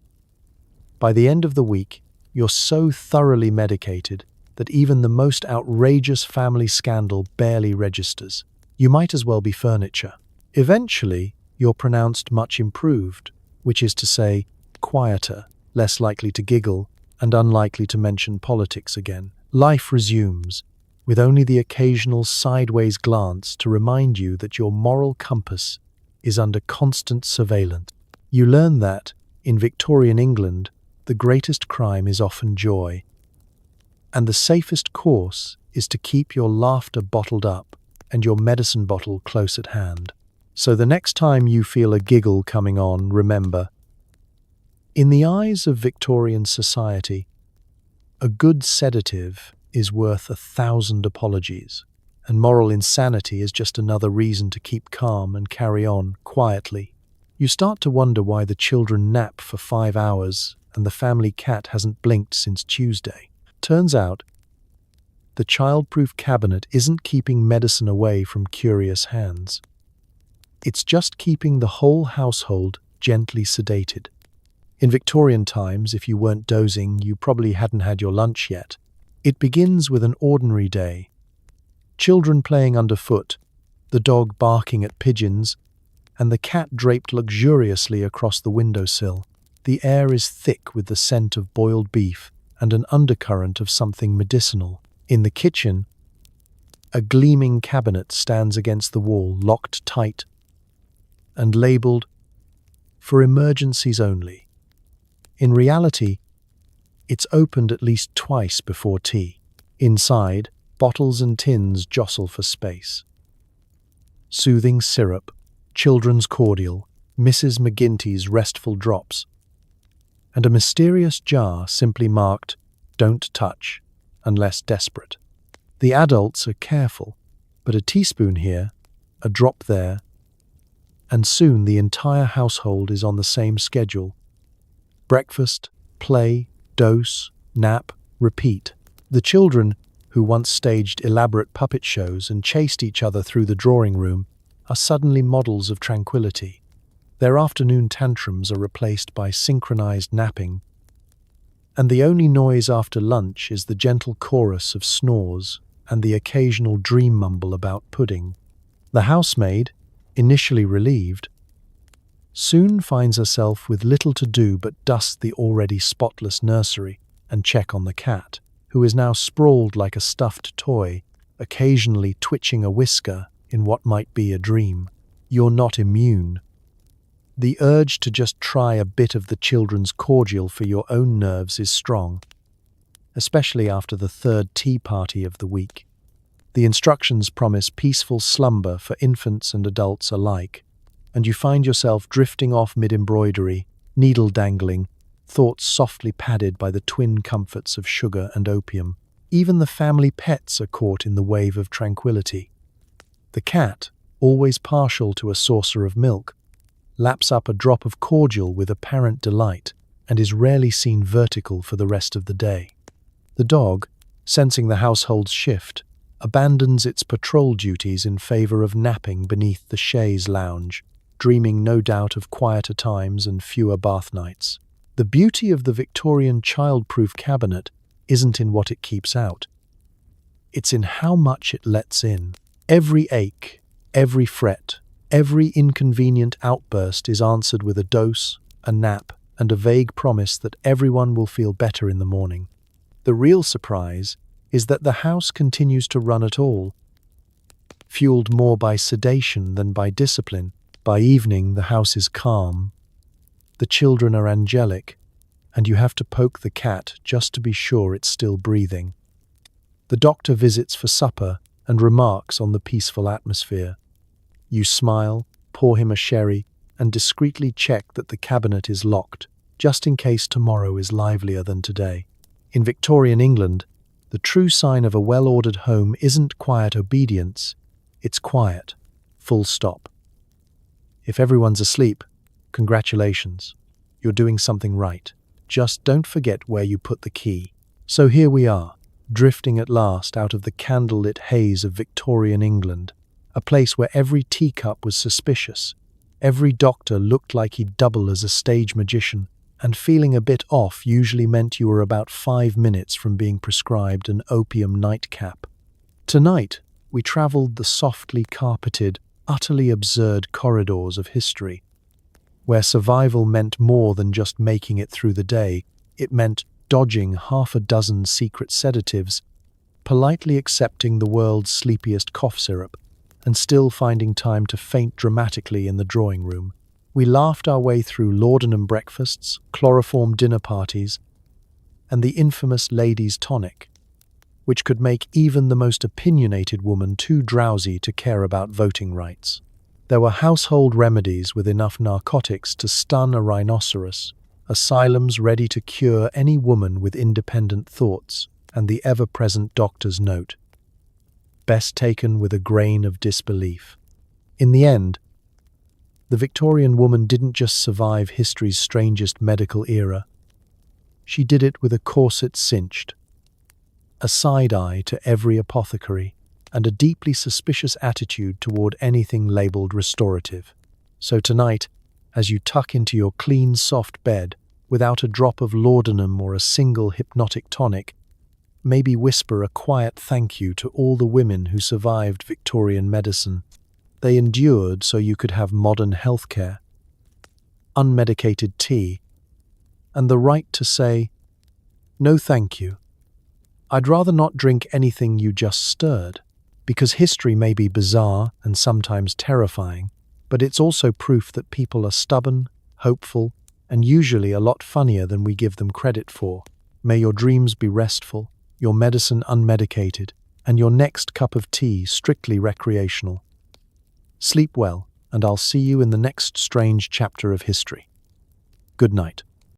By the end of the week, you're so thoroughly medicated that even the most outrageous family scandal barely registers. You might as well be furniture. Eventually, you're pronounced much improved, which is to say, quieter, less likely to giggle, and unlikely to mention politics again. Life resumes, with only the occasional sideways glance to remind you that your moral compass is under constant surveillance. You learn that, in Victorian England, the greatest crime is often joy, and the safest course is to keep your laughter bottled up and your medicine bottle close at hand. So the next time you feel a giggle coming on, remember, in the eyes of Victorian society, a good sedative is worth 1,000 apologies, and moral insanity is just another reason to keep calm and carry on quietly. You start to wonder why the children nap for 5 hours and the family cat hasn't blinked since Tuesday. Turns out, the childproof cabinet isn't keeping medicine away from curious hands. It's just keeping the whole household gently sedated. In Victorian times, if you weren't dozing, you probably hadn't had your lunch yet. It begins with an ordinary day. Children playing underfoot, the dog barking at pigeons, and the cat draped luxuriously across the windowsill. The air is thick with the scent of boiled beef and an undercurrent of something medicinal. In the kitchen, a gleaming cabinet stands against the wall, locked tight and labeled, "For emergencies only." In reality, It's opened at least twice before tea. Inside, bottles and tins jostle for space. Soothing syrup, children's cordial, Mrs. McGinty's restful drops, and a mysterious jar simply marked, "Don't touch," unless desperate. The adults are careful, but a teaspoon here, a drop there, and soon the entire household is on the same schedule. Breakfast, play, dose, nap, repeat. The children, who once staged elaborate puppet shows and chased each other through the drawing room, are suddenly models of tranquility. Their afternoon tantrums are replaced by synchronized napping, and the only noise after lunch is the gentle chorus of snores and the occasional dream mumble about pudding. The housemaid, initially relieved, soon finds herself with little to do but dust the already spotless nursery and check on the cat, who is now sprawled like a stuffed toy, occasionally twitching a whisker in what might be a dream. You're not immune. The urge to just try a bit of the children's cordial for your own nerves is strong, especially after the third tea party of the week. The instructions promise peaceful slumber for infants and adults alike, and you find yourself drifting off mid-embroidery, needle dangling, thoughts softly padded by the twin comforts of sugar and opium. Even the family pets are caught in the wave of tranquility. The cat, always partial to a saucer of milk, laps up a drop of cordial with apparent delight and is rarely seen vertical for the rest of the day. The dog, sensing the household's shift, abandons its patrol duties in favor of napping beneath the chaise lounge, dreaming no doubt of quieter times and fewer bath nights. The beauty of the Victorian childproof cabinet isn't in what it keeps out. It's in how much it lets in. Every ache, every fret, every inconvenient outburst is answered with a dose, a nap, and a vague promise that everyone will feel better in the morning. The real surprise is that the house continues to run at all, fueled more by sedation than by discipline. By evening, the house is calm. The children are angelic, and you have to poke the cat just to be sure it's still breathing. The doctor visits for supper and remarks on the peaceful atmosphere. You smile, pour him a sherry, and discreetly check that the cabinet is locked, just in case tomorrow is livelier than today. In Victorian England, the true sign of a well-ordered home isn't quiet obedience, it's quiet, full stop. If everyone's asleep, congratulations, you're doing something right. Just don't forget where you put the key. So here we are, drifting at last out of the candlelit haze of Victorian England, a place where every teacup was suspicious, every doctor looked like he'd double as a stage magician, and feeling a bit off usually meant you were about 5 minutes from being prescribed an opium nightcap. Tonight, we travelled the softly carpeted, utterly absurd corridors of history, where survival meant more than just making it through the day. It meant dodging half a dozen secret sedatives, politely accepting the world's sleepiest cough syrup, and still finding time to faint dramatically in the drawing room. We laughed our way through laudanum breakfasts, chloroform dinner parties, and the infamous ladies' tonic, which could make even the most opinionated woman too drowsy to care about voting rights. There were household remedies with enough narcotics to stun a rhinoceros, asylums ready to cure any woman with independent thoughts, and the ever-present doctor's note, best taken with a grain of disbelief. In the end, the Victorian woman didn't just survive history's strangest medical era. She did it with a corset cinched, a side-eye to every apothecary, and a deeply suspicious attitude toward anything labeled restorative. So tonight, as you tuck into your clean, soft bed, without a drop of laudanum or a single hypnotic tonic, maybe whisper a quiet thank you to all the women who survived Victorian medicine. They endured so you could have modern healthcare, unmedicated tea, and the right to say, "No thank you. I'd rather not drink anything you just stirred," because history may be bizarre and sometimes terrifying, but it's also proof that people are stubborn, hopeful, and usually a lot funnier than we give them credit for. May your dreams be restful, your medicine unmedicated, and your next cup of tea strictly recreational. Sleep well, and I'll see you in the next strange chapter of history. Good night.